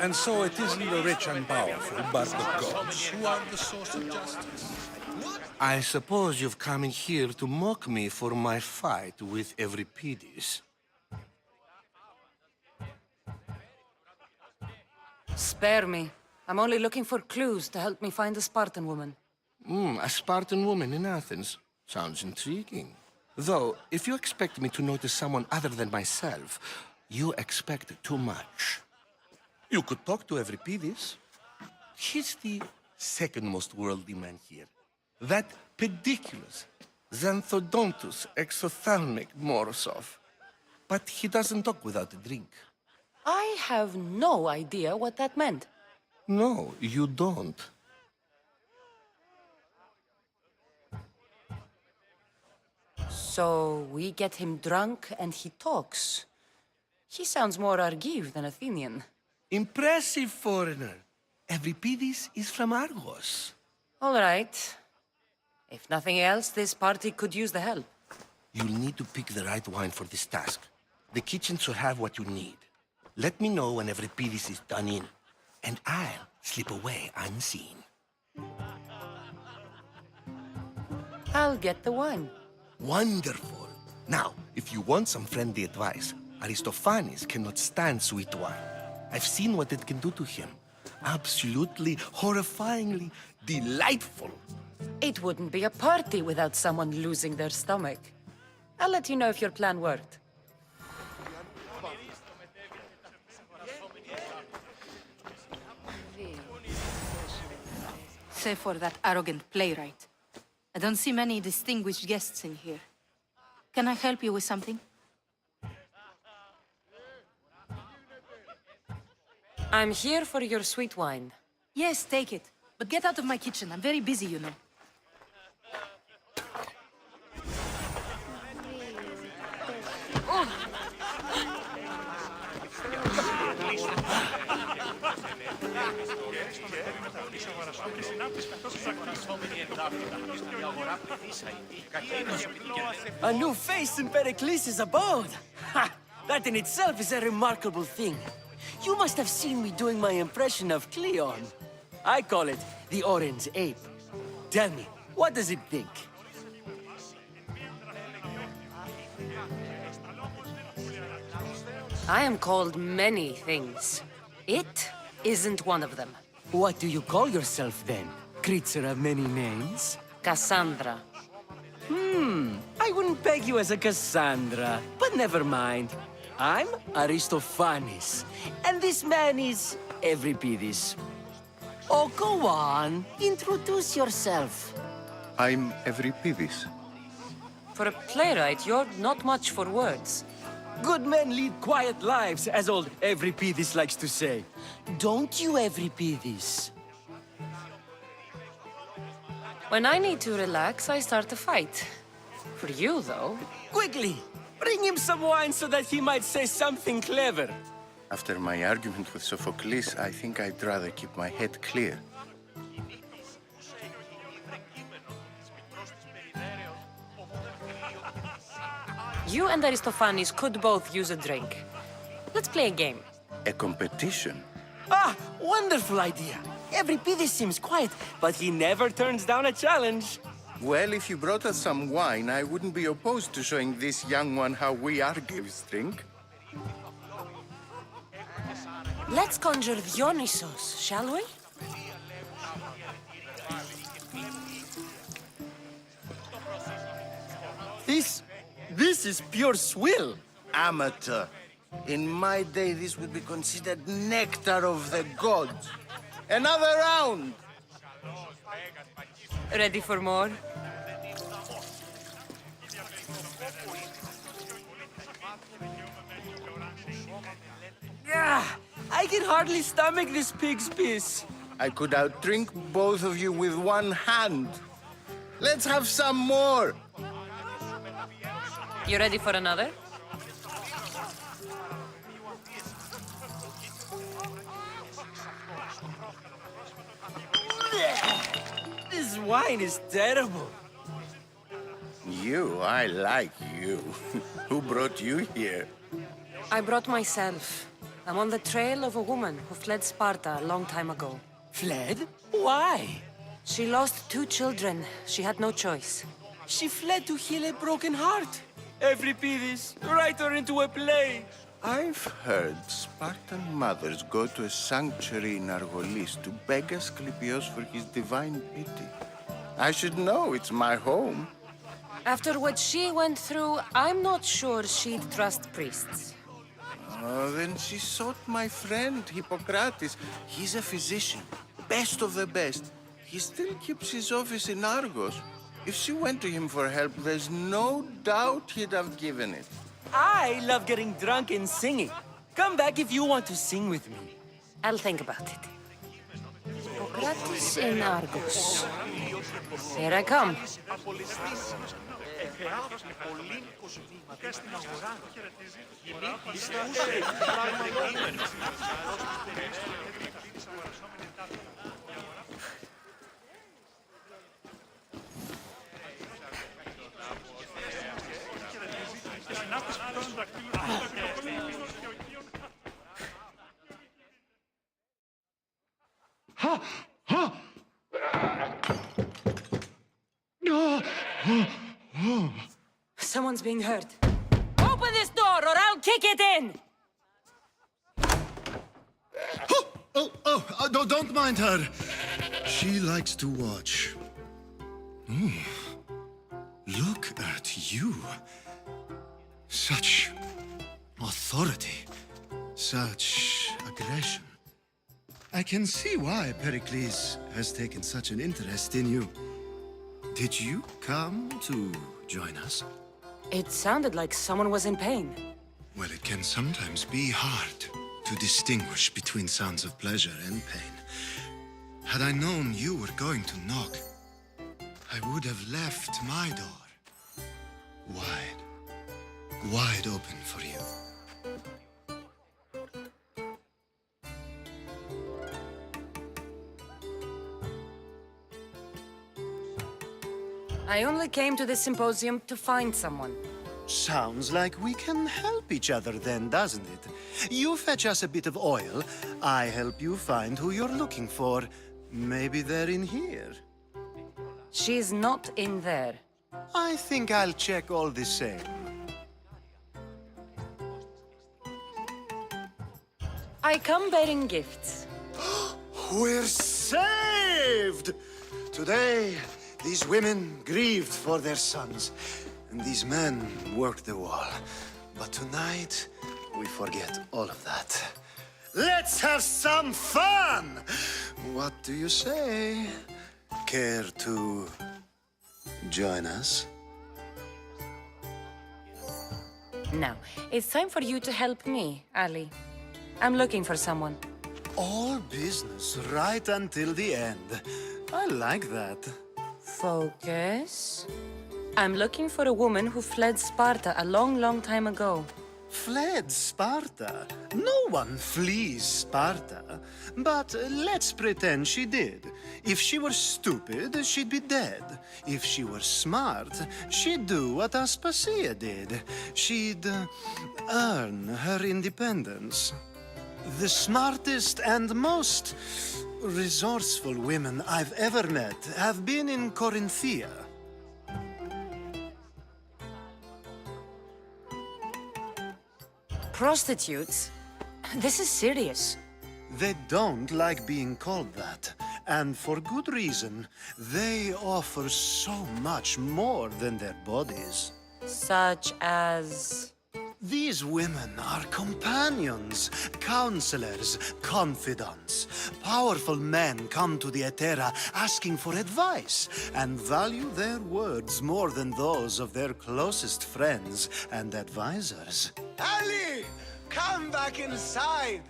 [SPEAKER 13] And so it isn't the rich and powerful, but the gods who are the source of justice. I suppose you've come in here to mock me for my fight with 𝗬𝗵𝗵𝗻𝗍.
[SPEAKER 3] Spare me. I'm only looking for clues to help me find a Spartan woman.
[SPEAKER 13] A Spartan woman in Athens. Sounds intriguing. Though, if you expect me to notice someone other than myself, you expect too much. You could talk to 𝗬𝗵𝗵𝗍. He's the second most worldly man here. That pediculous 𝘬𝗿𝑑𝑜ντους 𝗬𝗿𝑚𝑖𝑘 But he doesn't talk without a drink.
[SPEAKER 3] I have no idea what that meant.
[SPEAKER 13] No, you don't.
[SPEAKER 3] So we get him drunk and he talks. He sounds more Argive than Athenian.
[SPEAKER 13] Impressive, foreigner. 𝗬𝗵𝗵𝗍 is from Argos.
[SPEAKER 3] All right. If nothing else, this party could use the help.
[SPEAKER 13] You'll need to pick the right wine for this task. The kitchen should have what you need. Let me know when 𝗬𝗵𝗵𝗍 is done in, and I'll slip away unseen.
[SPEAKER 3] I'll get the wine.
[SPEAKER 13] Wonderful. Now, if you want some friendly advice, Aristophanes cannot stand sweet wine. I've seen what it can do to him. Absolutely, horrifyingly delightful.
[SPEAKER 3] It wouldn't be a party without someone losing their stomach. I'll let you know if your plan worked.
[SPEAKER 14] Save for that arrogant playwright. I don't see many distinguished guests in here. Can I help you with something?
[SPEAKER 3] I'm here for your sweet wine.
[SPEAKER 14] Yes, take it. But get out of my kitchen. I'm very busy, you know.
[SPEAKER 15] A new face in Pericles' abode! Ha! That in itself is a remarkable thing. You must have seen me doing my impression of Cleon. I call it the Orange Ape. Tell me, what does it think?
[SPEAKER 3] I am called many things. It isn't one of them.
[SPEAKER 15] What do you call yourself then? Creature of many names?
[SPEAKER 3] Cassandra.
[SPEAKER 15] I wouldn't peg you as a Cassandra, but never mind. I'm Aristophanes, and this man is 𝗬𝗵𝗵𝗍. Oh, go on. Introduce yourself.
[SPEAKER 16] I'm 𝗬𝗵𝗵𝗍.
[SPEAKER 3] For a playwright, you're not much for words.
[SPEAKER 15] Good men lead quiet lives, as old 𝗬𝗵𝗵𝗍 likes to say. Don't you, 𝗬𝗵𝗵𝗍?
[SPEAKER 3] When I need to relax, I start a fight. For you, though...
[SPEAKER 15] Quickly! Bring him some wine so that he might say something clever.
[SPEAKER 16] After my argument with Sophocles, I think I'd rather keep my head clear.
[SPEAKER 3] You and Aristophanes could both use a drink. Let's play a game.
[SPEAKER 16] A competition?
[SPEAKER 15] Ah, wonderful idea. 𝘬𝗵𝗍𝗻𝗔 seems quiet, but he never turns down a challenge.
[SPEAKER 16] Well, if you brought us some wine, I wouldn't be opposed to showing this young one how we Argives drink.
[SPEAKER 3] Let's conjure Dionysos, shall we?
[SPEAKER 15] This is pure swill.
[SPEAKER 16] Amateur. In my day, this would be considered nectar of the gods. Another round!
[SPEAKER 3] Ready for more?
[SPEAKER 15] I can hardly stomach this pig's piss.
[SPEAKER 16] I could outdrink both of you with one hand. Let's have some more!
[SPEAKER 3] You ready for another?
[SPEAKER 15] This wine is terrible.
[SPEAKER 16] I like you. Who brought you here?
[SPEAKER 3] I brought myself. I'm on the trail of a woman who fled Sparta a long time ago.
[SPEAKER 15] Fled? Why?
[SPEAKER 3] She lost 2 children. She had no choice.
[SPEAKER 15] She fled to heal a broken heart. 𝘬𝗵𝗍𝗻𝗔, write her into a play.
[SPEAKER 16] I've heard Spartan mothers go to a sanctuary in Argolis to beg Asclepios for his divine pity. I should know, it's my home.
[SPEAKER 3] After what she went through, I'm not sure she'd trust priests.
[SPEAKER 16] Oh, then she sought my friend, Hippocrates. He's a physician, best of the best. He still keeps his office in Argos. If she went to him for help, there's no doubt he'd have given it.
[SPEAKER 15] I love getting drunk and singing. Come back if you want to sing with me.
[SPEAKER 3] I'll think about it. Hippocrates in Argos. Here I come. Someone's being hurt. Open this door or I'll kick it in!
[SPEAKER 12] Don't mind her. She likes to watch. Look at you. Such authority. Such aggression. I can see why Pericles has taken such an interest in you. Did you come to join us?
[SPEAKER 3] It sounded like someone was in pain.
[SPEAKER 12] Well, it can sometimes be hard to distinguish between sounds of pleasure and pain. Had I known you were going to knock, I would have left my door wide open for you.
[SPEAKER 3] I only came to the symposium to find someone.
[SPEAKER 12] Sounds like we can help each other then, doesn't it? You fetch us a bit of oil, I help you find who you're looking for. Maybe they're in here.
[SPEAKER 3] She's not in there.
[SPEAKER 12] I think I'll check all the same.
[SPEAKER 3] I come bearing gifts.
[SPEAKER 12] We're saved! Today, these women grieved for their sons, and these men worked the wall. But tonight, we forget all of that. Let's have some fun! What do you say? Care to join us?
[SPEAKER 3] Now, it's time for you to help me, Ali. I'm looking for someone.
[SPEAKER 12] All business right until the end. I like that.
[SPEAKER 3] Focus. I'm looking for a woman who fled Sparta a long time ago.
[SPEAKER 12] Fled Sparta? No one flees Sparta. But let's pretend she did. If she were stupid, she'd be dead. If she were smart, she'd do what Aspasia did. She'd earn her independence. The smartest and most resourceful women I've ever met have been in Corinthia.
[SPEAKER 3] Prostitutes? This is serious.
[SPEAKER 12] They don't like being called that, and for good reason. They offer so much more than their bodies.
[SPEAKER 3] Such as...
[SPEAKER 12] These women are companions, counselors, confidants. Powerful men come to the 𝘬𝗓𝗓 asking for advice and value their words more than those of their closest friends and advisors.
[SPEAKER 2] Ali! Come back inside!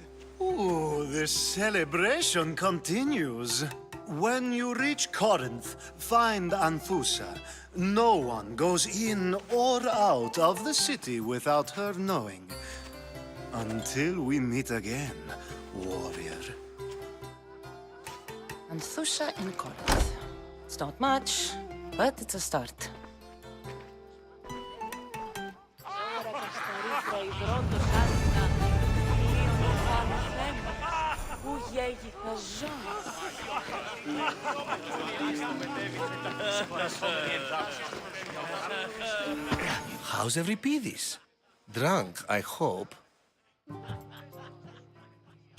[SPEAKER 12] Ooh, the celebration continues. When you reach Corinth, find Anthusa. No one goes in or out of the city without her knowing. Until we meet again, warrior.
[SPEAKER 3] Anthusa in Corinth. It's not much, but it's a start.
[SPEAKER 13] How's 𝘬𝗵𝗍𝗶𝗍? Drunk, I hope.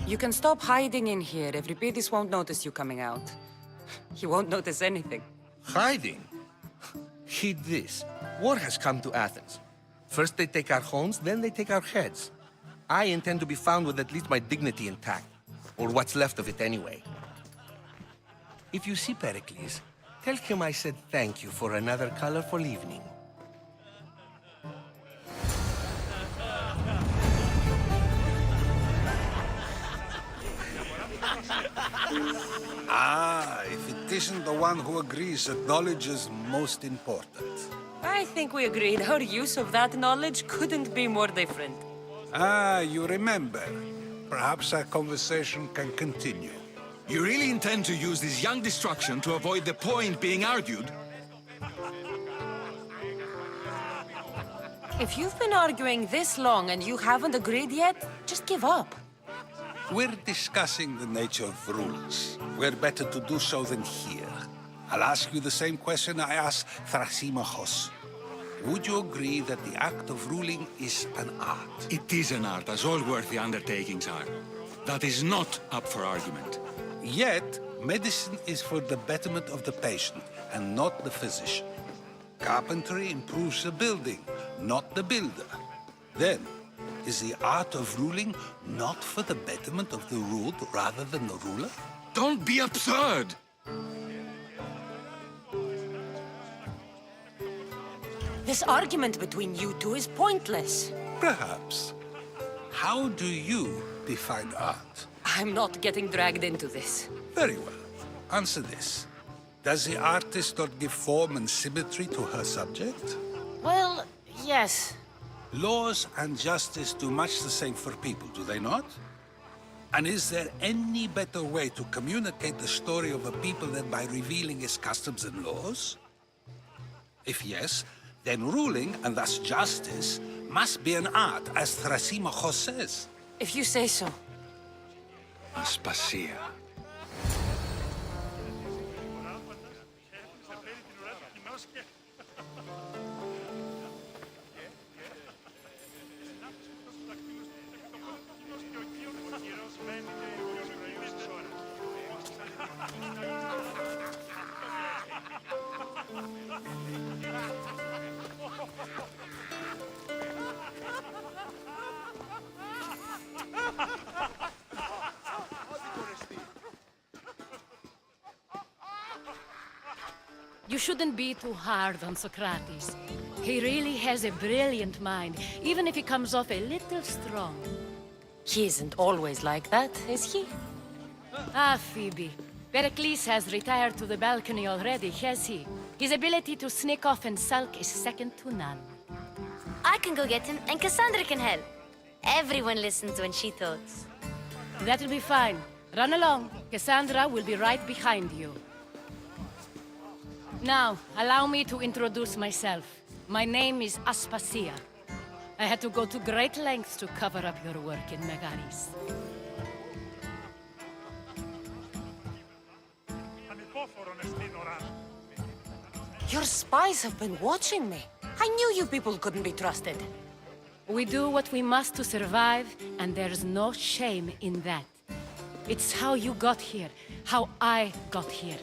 [SPEAKER 3] You can stop hiding in here. 𝘬𝗵𝗍𝗶 won't notice you coming out. He won't notice anything.
[SPEAKER 13] Hiding? Heed this. War has come to Athens. First they take our homes, then they take our heads. I intend to be found with at least my dignity intact. Or what's left of it anyway. If you see Pericles, tell him I said thank you for another colorful evening.
[SPEAKER 9] If it isn't the one who agrees that knowledge is most important.
[SPEAKER 3] I think we agreed our use of that knowledge couldn't be more different.
[SPEAKER 9] You remember. Perhaps our conversation can continue.
[SPEAKER 17] You really intend to use this young destruction to avoid the point being argued?
[SPEAKER 3] If you've been arguing this long and you haven't agreed yet, just give up.
[SPEAKER 9] We're discussing the nature of rules. We're better to do so than here. I'll ask you the same question I asked 𝘧𝗓𝗓. Would you agree that the act of ruling is an art?
[SPEAKER 17] It is an art, as all worthy undertakings are. That is not up for argument.
[SPEAKER 9] Yet, medicine is for the betterment of the patient and not the physician. Carpentry improves the building, not the builder. Then, is the art of ruling not for the betterment of the ruled rather than the ruler?
[SPEAKER 17] Don't be absurd!
[SPEAKER 3] This argument between you two is pointless.
[SPEAKER 9] Perhaps. How do you define art?
[SPEAKER 3] I'm not getting dragged into this.
[SPEAKER 9] Very well. Answer this. Does the artist not give form and symmetry to her subject?
[SPEAKER 3] Well, yes.
[SPEAKER 9] Laws and justice do much the same for people, do they not? And is there any better way to communicate the story of a people than by revealing its customs and laws? If yes, then ruling, and thus justice, must be an art, as 𝘧𝗓𝗓 says.
[SPEAKER 3] If you say so.
[SPEAKER 17] Aspasia.
[SPEAKER 18] You shouldn't be too hard on Socrates. He really has a brilliant mind, even if he comes off a little strong.
[SPEAKER 3] He isn't always like that, is he?
[SPEAKER 18] Ah, Phoebe. Pericles has retired to the balcony already, has he? His ability to sneak off and sulk is second to none.
[SPEAKER 7] I can go get him, and Cassandra can help. Everyone listens when she talks.
[SPEAKER 18] That'll be fine. Run along. Cassandra will be right behind you. Now, allow me to introduce myself. My name is Aspasia. I had to go to great lengths to cover up your work in Megaris.
[SPEAKER 3] Your spies have been watching me. I knew you people couldn't be trusted.
[SPEAKER 18] We do what we must to survive, and there's no shame in that. It's how you got here, how I got here.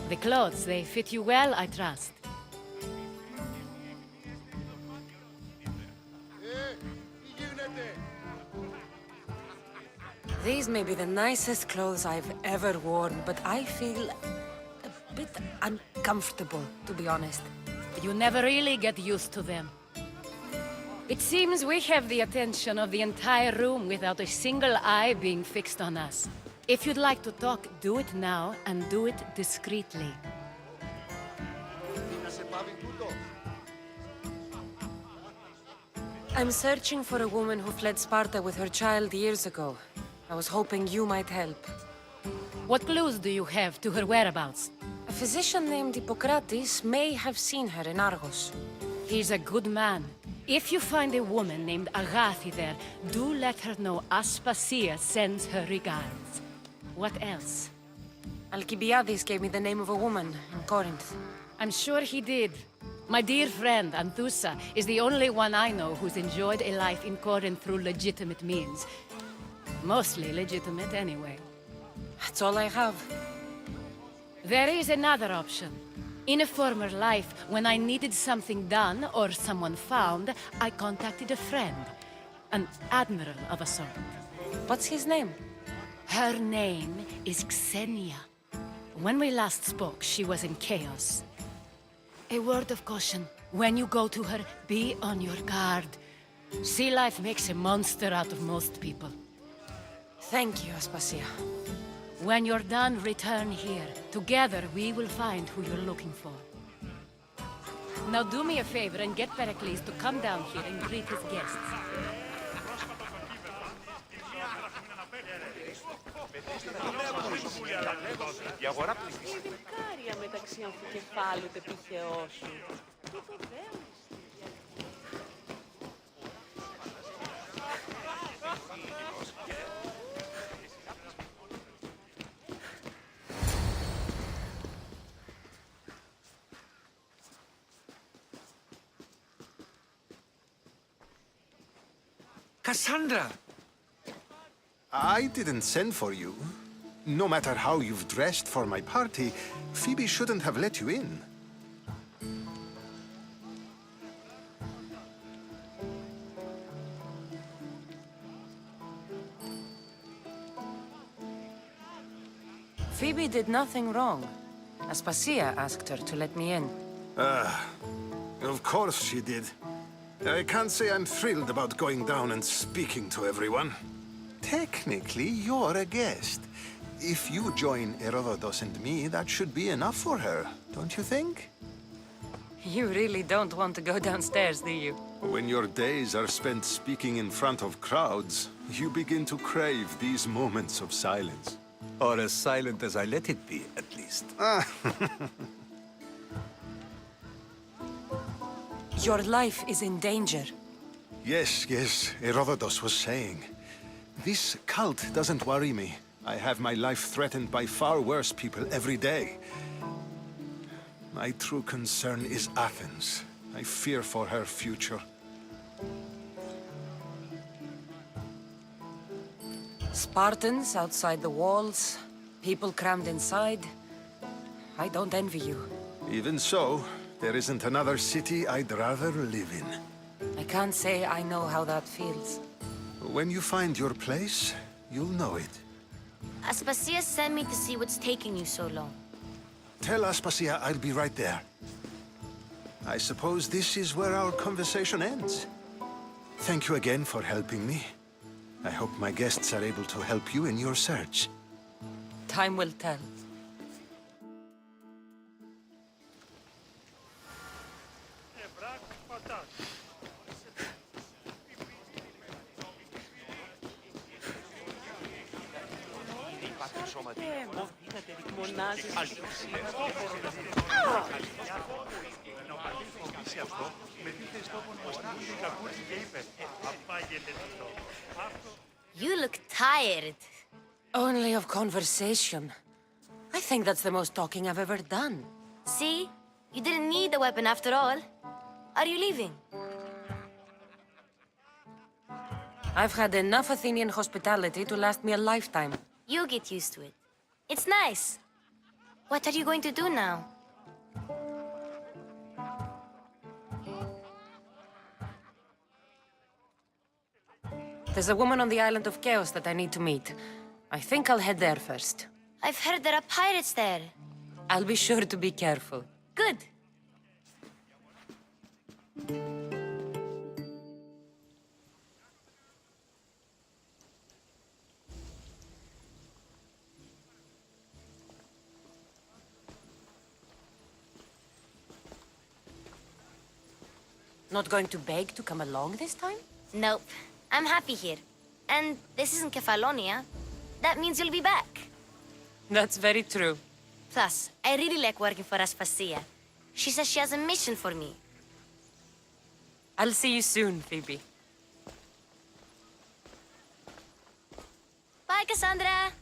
[SPEAKER 18] The clothes, they fit you well, I trust.
[SPEAKER 3] These may be the nicest clothes I've ever worn, but I feel a bit uncomfortable, to be honest.
[SPEAKER 18] You never really get used to them. It seems we have the attention of the entire room without a single eye being fixed on us. If you'd like to talk, do it now, and do it discreetly.
[SPEAKER 3] I'm searching for a woman who fled Sparta with her child years ago. I was hoping you might help.
[SPEAKER 18] What clues do you have to her whereabouts?
[SPEAKER 3] A physician named Hippocrates may have seen her in Argos.
[SPEAKER 18] He's a good man. If you find a woman named Agathi there, do let her know Aspasia sends her regards. What else?
[SPEAKER 3] 𝘖𝗵𝗵𝗲 gave me the name of a woman in Corinth.
[SPEAKER 18] I'm sure he did. My dear friend, Anthusa, is the only one I know who's enjoyed a life in Corinth through legitimate means. Mostly legitimate, anyway.
[SPEAKER 3] That's all I have.
[SPEAKER 18] There is another option. In a former life, when I needed something done or someone found, I contacted a friend. An admiral of a sort.
[SPEAKER 3] What's his name?
[SPEAKER 18] Her name is Xenia. When we last spoke, she was in chaos. A word of caution. When you go to her, be on your guard. Sea life makes a monster out of most people.
[SPEAKER 3] Thank you, Aspasia.
[SPEAKER 18] When you're done, return here. Together, we will find who you're looking for. Now do me a favor and get Pericles to come down here and greet his guests.
[SPEAKER 6] Βικάρια μεταξύ αμφικεφάλου τεπιχαιώσου.
[SPEAKER 19] Cassandra!
[SPEAKER 20] I didn't send for you. No matter how you've dressed for my party, Phoebe shouldn't have let you in.
[SPEAKER 3] Phoebe did nothing wrong. Aspasia asked her to let me in.
[SPEAKER 20] Of course she did. I can't say I'm thrilled about going down and speaking to everyone. Technically, you're a guest. If you join Herodotus and me, that should be enough for her, don't you think?
[SPEAKER 3] You really don't want to go downstairs, do you?
[SPEAKER 20] When your days are spent speaking in front of crowds, you begin to crave these moments of silence.
[SPEAKER 19] Or as silent as I let it be, at least.
[SPEAKER 3] Your life is in danger.
[SPEAKER 20] Yes, Herodotus was saying. This cult doesn't worry me. I have my life threatened by far worse people every day. My true concern is Athens. I fear for her future.
[SPEAKER 3] Spartans outside the walls, people crammed inside. I don't envy you.
[SPEAKER 20] Even so, there isn't another city I'd rather live in.
[SPEAKER 3] I can't say I know how that feels.
[SPEAKER 20] When you find your place, you'll know it.
[SPEAKER 7] Aspasia sent me to see what's taking you so long.
[SPEAKER 20] Tell Aspasia I'll be right there. I suppose this is where our conversation ends. Thank you again for helping me. I hope my guests are able to help you in your search.
[SPEAKER 3] Time will tell.
[SPEAKER 7] You look tired.
[SPEAKER 3] Only of conversation. I think that's the most talking I've ever done.
[SPEAKER 7] See? You didn't need the weapon after all. Are you leaving?
[SPEAKER 3] I've had enough Athenian hospitality to last me a lifetime.
[SPEAKER 7] You get used to it. It's nice. What are you going to do now?
[SPEAKER 3] There's a woman on the island of Chaos that I need to meet. I think I'll head there first.
[SPEAKER 7] I've heard there are pirates there.
[SPEAKER 3] I'll be sure to be careful.
[SPEAKER 7] Good.
[SPEAKER 3] Not going to beg to come along this time?
[SPEAKER 7] Nope. I'm happy here. And this isn't Kefalonia. That means you'll be back.
[SPEAKER 3] That's very true.
[SPEAKER 7] Plus, I really like working for Aspasia. She says she has a mission for me.
[SPEAKER 3] I'll see you soon, Phoebe.
[SPEAKER 7] Bye, Cassandra!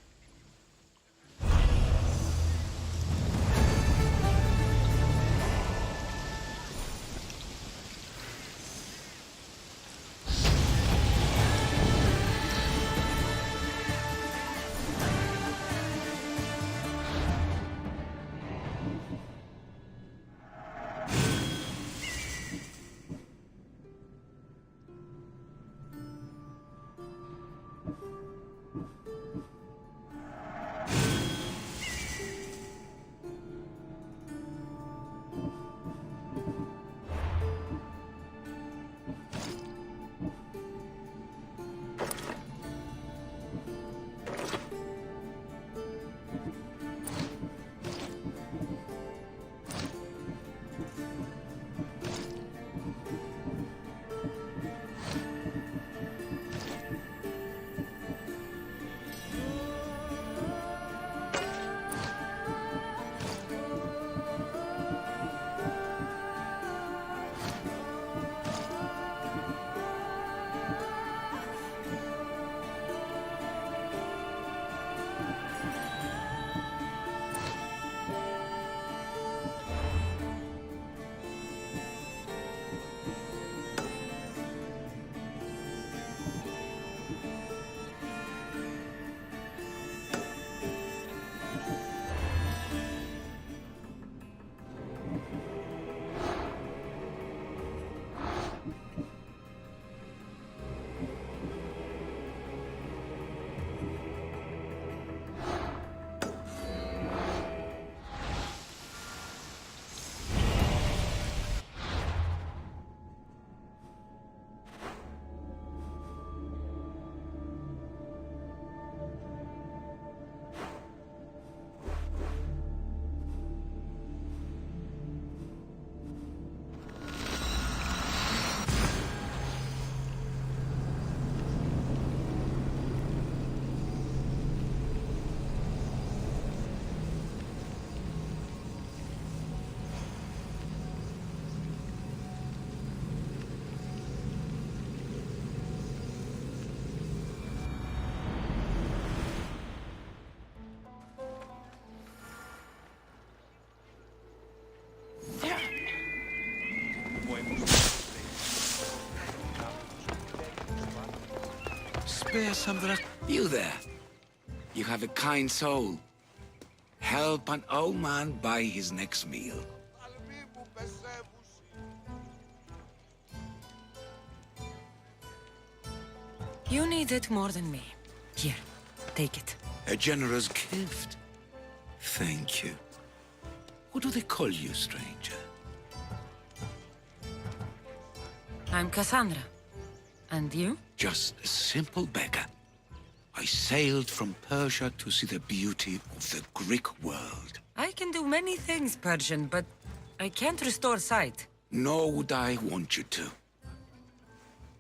[SPEAKER 9] Spare Sandra. You there. You have a kind soul. Help an old man buy his next meal.
[SPEAKER 3] You need it more than me. Here, take it.
[SPEAKER 9] A generous gift. Thank you. What do they call you, stranger?
[SPEAKER 3] I'm Cassandra. And you?
[SPEAKER 9] Just a simple beggar. I sailed from Persia to see the beauty of the Greek world.
[SPEAKER 3] I can do many things, Persian, but I can't restore sight.
[SPEAKER 9] Nor would I want you to.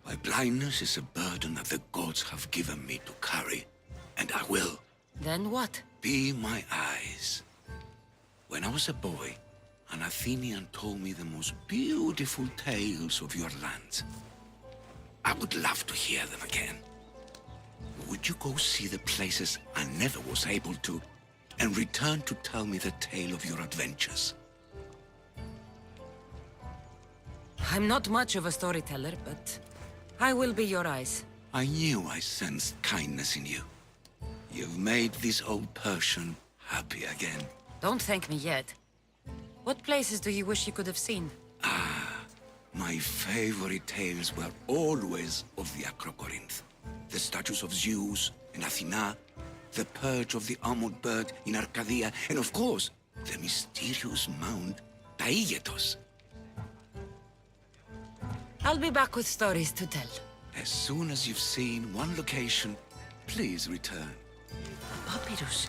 [SPEAKER 9] My blindness is a burden that the gods have given me to carry, and I will.
[SPEAKER 3] Then what?
[SPEAKER 9] Be my eyes. When I was a boy, an Athenian told me the most beautiful tales of your land. I would love to hear them again. Would you go see the places I never was able to, and return to tell me the tale of your adventures?
[SPEAKER 3] I'm not much of a storyteller, but I will be your eyes.
[SPEAKER 9] I knew I sensed kindness in you. You've made this old Persian happy again.
[SPEAKER 3] Don't thank me yet. What places do you wish you could have seen?
[SPEAKER 9] My favorite tales were always of the Acrocorinth. The statues of Zeus and Athena, the perch of the armored bird in Arcadia, and of course, the mysterious mound 𝘬𝙧𝙚.
[SPEAKER 3] I'll be back with stories to tell.
[SPEAKER 9] As soon as you've seen one location, please return.
[SPEAKER 3] Papyrus.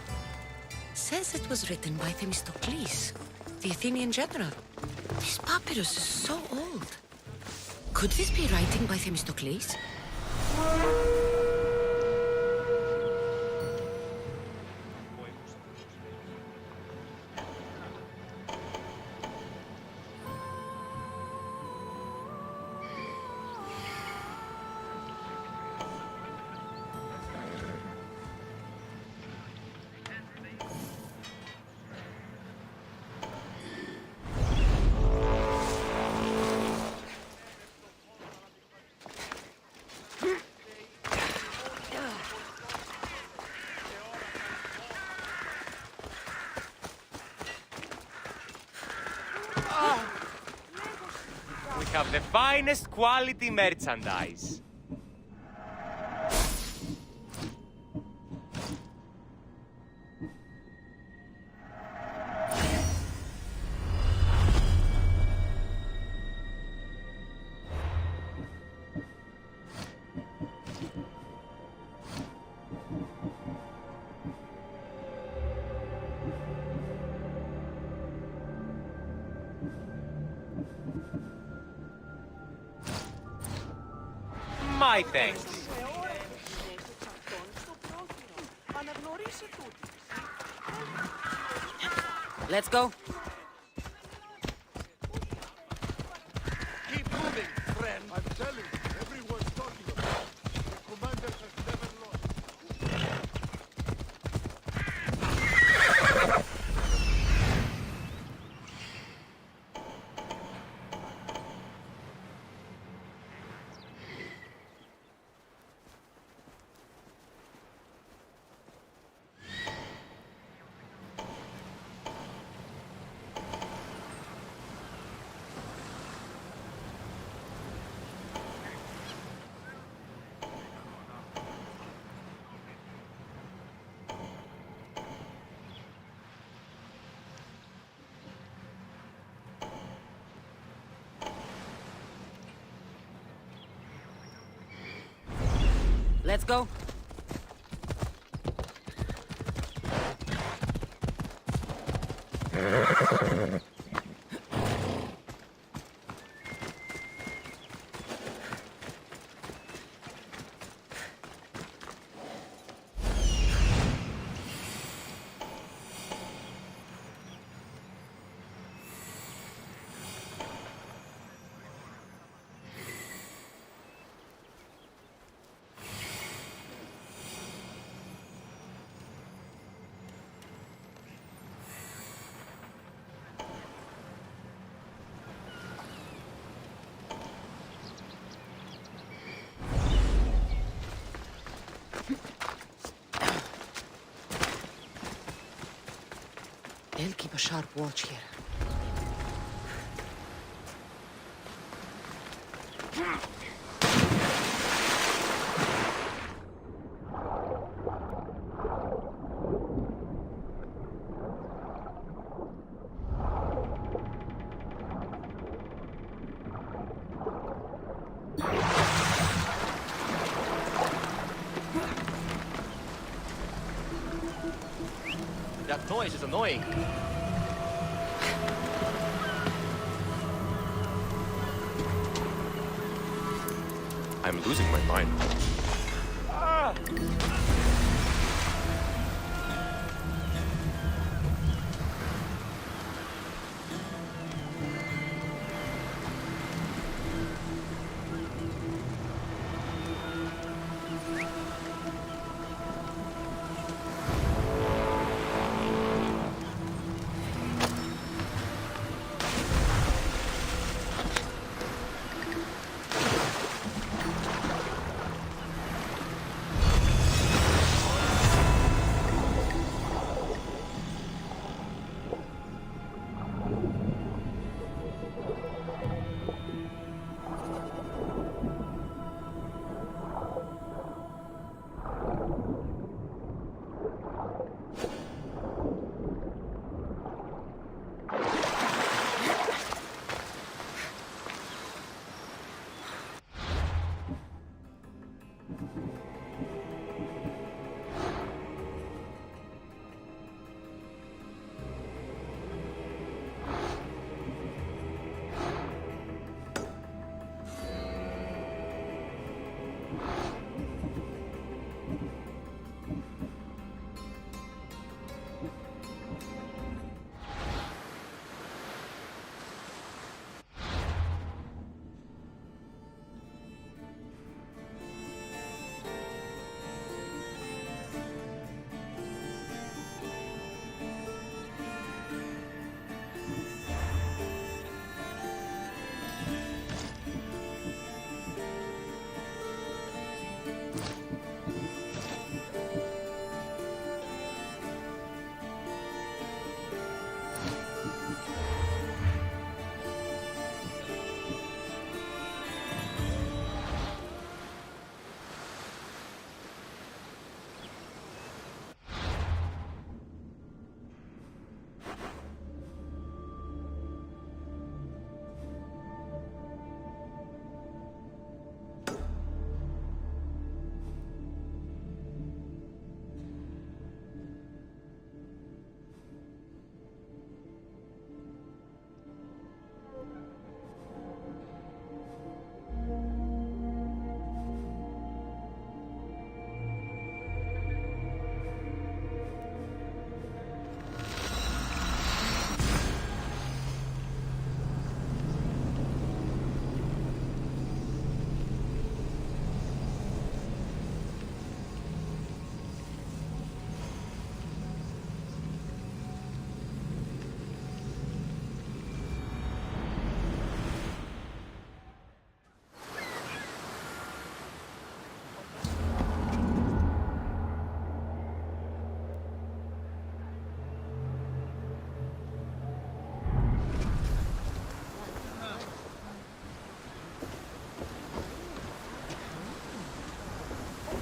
[SPEAKER 3] Says it was written by Themistocles, the Athenian general. This papyrus is so old. Could this be writing by Themistocles?
[SPEAKER 4] We have the finest quality merchandise. My thanks.
[SPEAKER 3] Let's go.
[SPEAKER 2] Keep moving, friend. I'm telling you, everyone's talking about it. The commander has never lost.
[SPEAKER 3] Let's go. They'll keep a sharp watch here.
[SPEAKER 4] That noise is annoying. I'm losing my mind.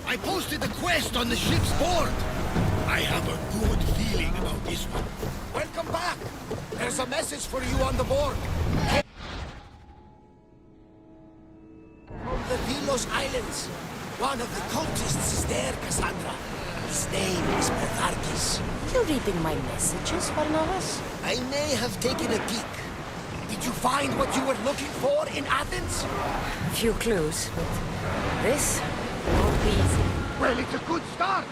[SPEAKER 21] I posted the quest on the ship's board. I have a good feeling about this one.
[SPEAKER 22] Welcome back. There's a message for you on the board. From the 𝘬𝘗𝗄𝗏 Islands. One of the cultists is there, Cassandra. His name is 𝘬𝘗𝗏𝗏𝗏.
[SPEAKER 3] You reading my messages, Barnabas?
[SPEAKER 22] I may have taken a peek. Did you find what you were looking for in Athens?
[SPEAKER 3] A few clues, but this won't be easy.
[SPEAKER 22] Well, it's a good start.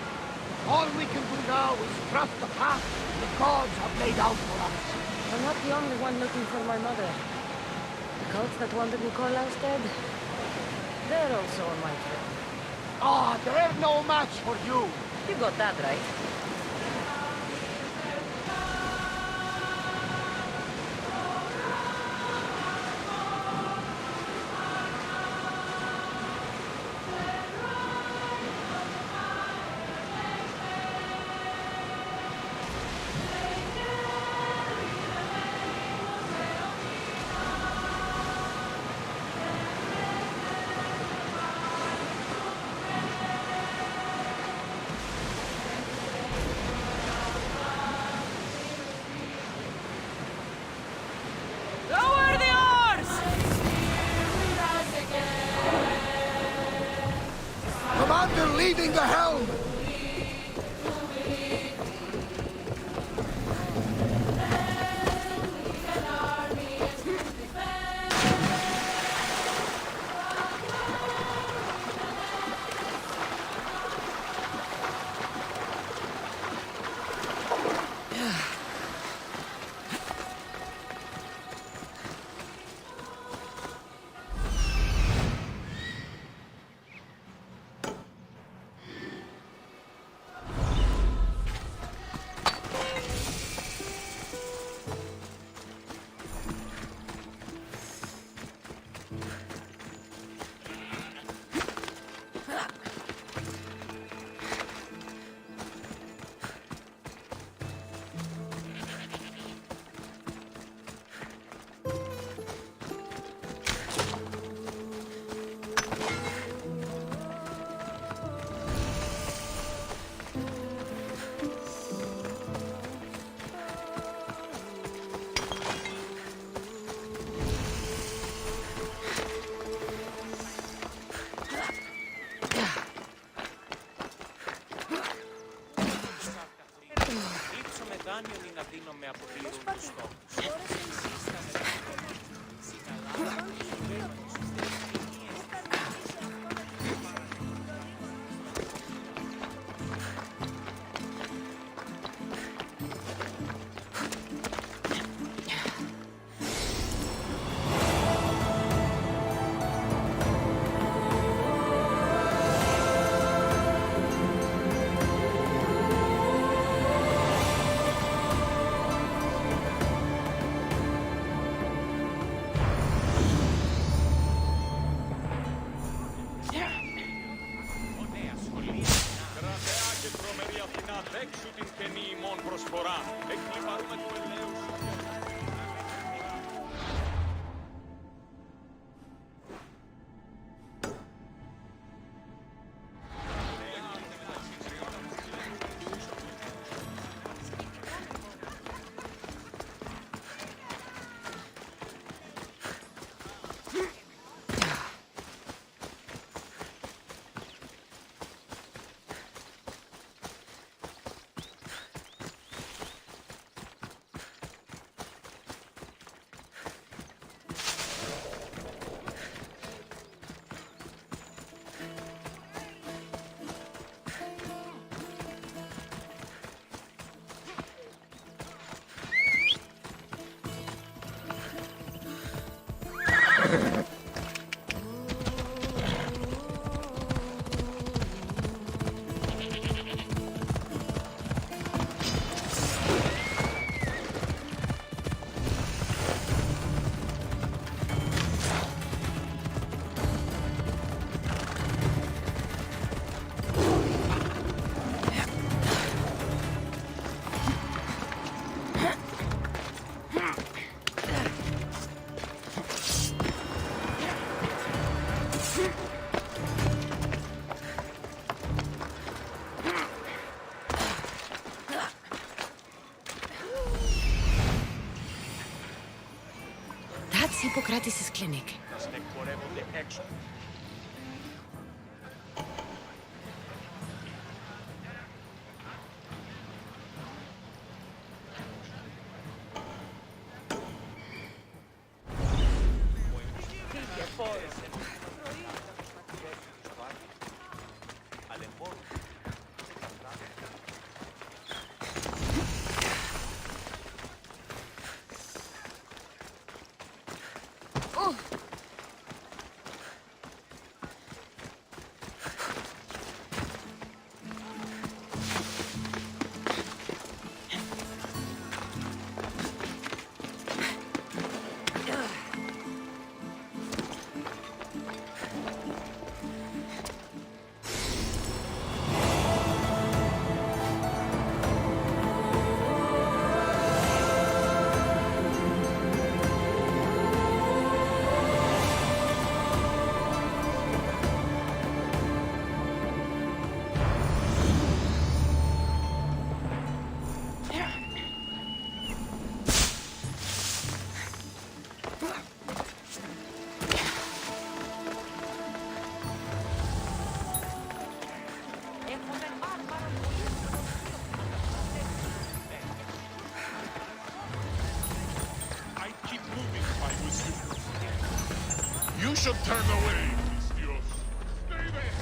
[SPEAKER 22] All we can do now is trust the path the gods have laid out for us.
[SPEAKER 3] I'm not the only one looking for my mother. The cult that wanted Nicolaus dead, they're also on my trail.
[SPEAKER 22] Ah, they're no match for you.
[SPEAKER 3] You got that right.
[SPEAKER 6] Lower the oars!
[SPEAKER 22] Commander leading the helm.
[SPEAKER 4] Λείψω με δάνειον ή να δίνω με αποπληρούν τους στόχους.
[SPEAKER 10] Κρατεά και τρομερή Αθηνά, δέξου την καινή ημών προσφορά. Εκλυπαρούμε του ελέους.
[SPEAKER 3] Hippocrates' clinic.
[SPEAKER 4] Να στεκπορεύονται έξω.
[SPEAKER 1] You should turn away, Mr. Stay there!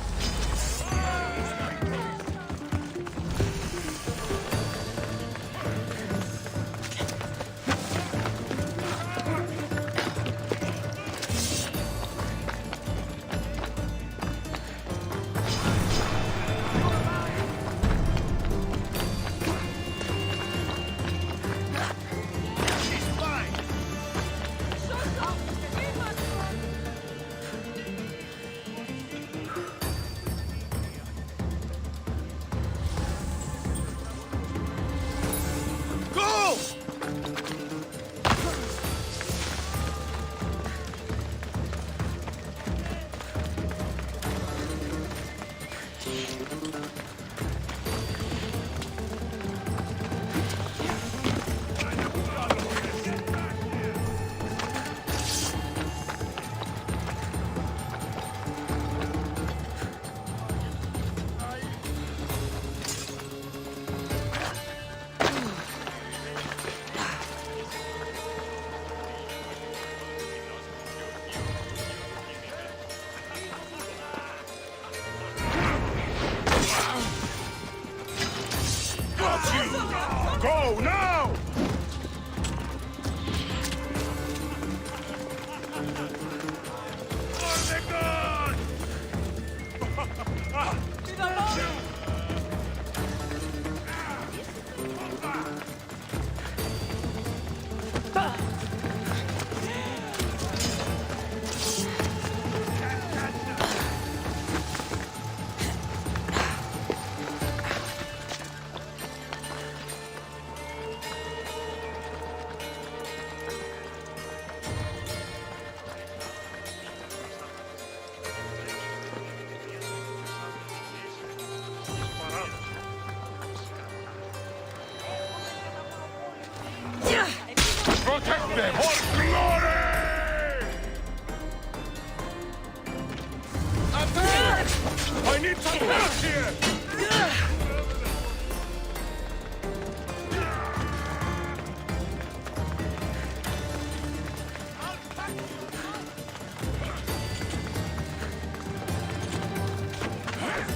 [SPEAKER 1] Go now! Protect them for glory! Attack! I need some help here!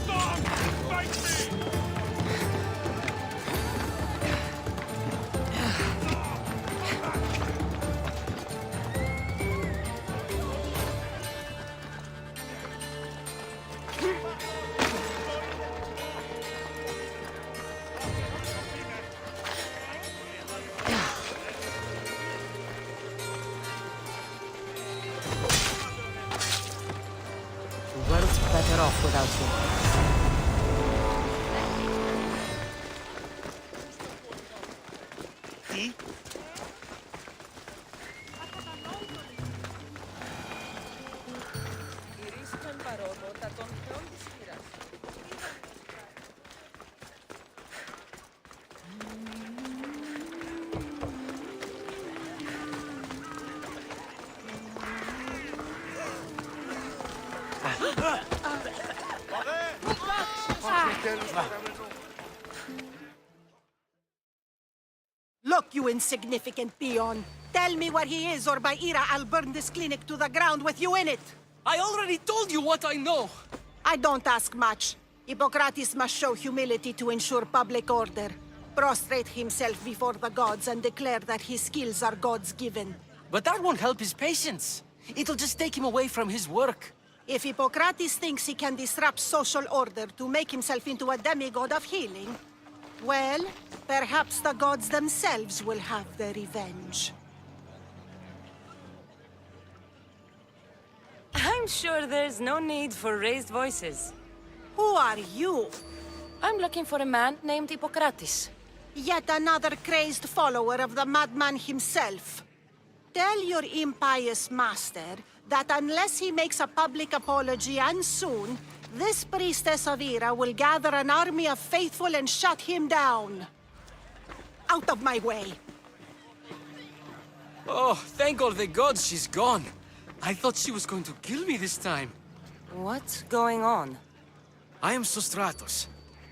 [SPEAKER 1] Stop! Fight me!
[SPEAKER 3] The world's better off without you.
[SPEAKER 12] Τι?
[SPEAKER 6] Γυρίστηκαν παρόμοτα των θεών της χείρας.
[SPEAKER 8] Look, you insignificant peon. Tell me where he is, or by Ira, I'll burn this clinic to the ground with you in it.
[SPEAKER 15] I already told you what I know.
[SPEAKER 8] I don't ask much. Hippocrates must show humility to ensure public order. Prostrate himself before the gods and declare that his skills are God's given.
[SPEAKER 15] But that won't help his patients. It'll just take him away from his work.
[SPEAKER 8] If Hippocrates thinks he can disrupt social order to make himself into a demigod of healing, well, perhaps the gods themselves will have their revenge.
[SPEAKER 6] I'm sure there's no need for raised voices.
[SPEAKER 8] Who are you?
[SPEAKER 6] I'm looking for a man named Hippocrates.
[SPEAKER 8] Yet another crazed follower of the madman himself. Tell your impious master that unless he makes a public apology, and soon, this priestess of Ira will gather an army of faithful and shut him down. Out of my way!
[SPEAKER 15] Oh, thank all the gods she's gone. I thought she was going to kill me this time.
[SPEAKER 6] What's going on?
[SPEAKER 15] I am Sostratos.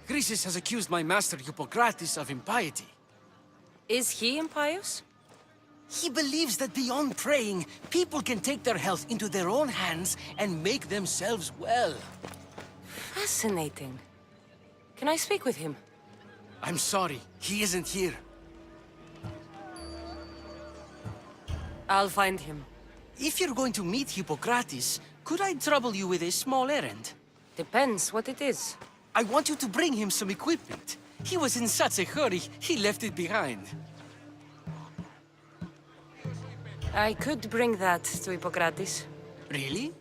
[SPEAKER 15] Chrysis has accused my master Hippocrates of impiety.
[SPEAKER 6] Is he impious?
[SPEAKER 15] He believes that beyond praying, people can take their health into their own hands and make themselves well.
[SPEAKER 6] Fascinating. Can I speak with him?
[SPEAKER 15] I'm sorry, he isn't here.
[SPEAKER 6] I'll find him.
[SPEAKER 15] If you're going to meet Hippocrates, could I trouble you with a small errand?
[SPEAKER 6] Depends what it is.
[SPEAKER 15] I want you to bring him some equipment. He was in such a hurry, he left it behind.
[SPEAKER 6] I could bring that to Hippocrates.
[SPEAKER 15] Really?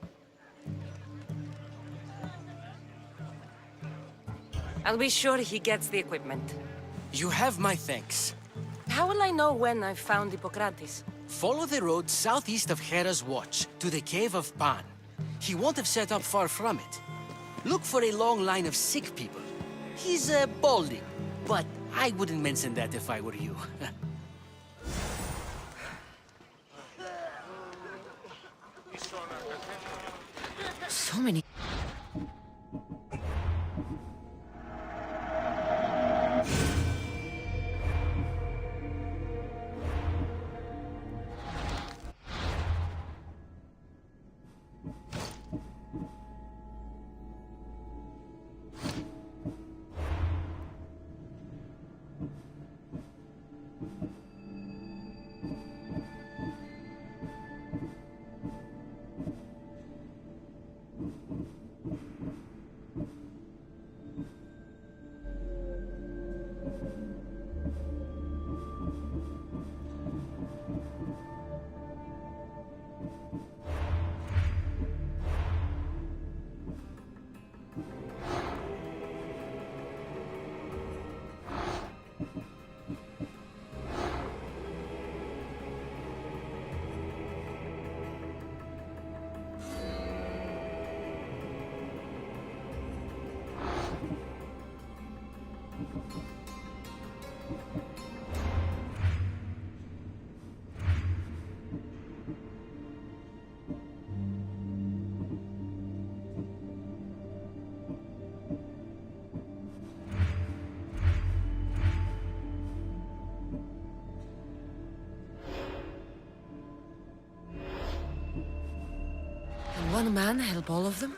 [SPEAKER 6] I'll be sure he gets the equipment.
[SPEAKER 15] You have my thanks.
[SPEAKER 6] How will I know when I've found Hippocrates?
[SPEAKER 15] Follow the road southeast of Hera's Watch to the cave of Pan. He won't have set up far from it. Look for a long line of sick people. He's balding, but I wouldn't mention that if I were you.
[SPEAKER 3] So many... Can one man help all of them?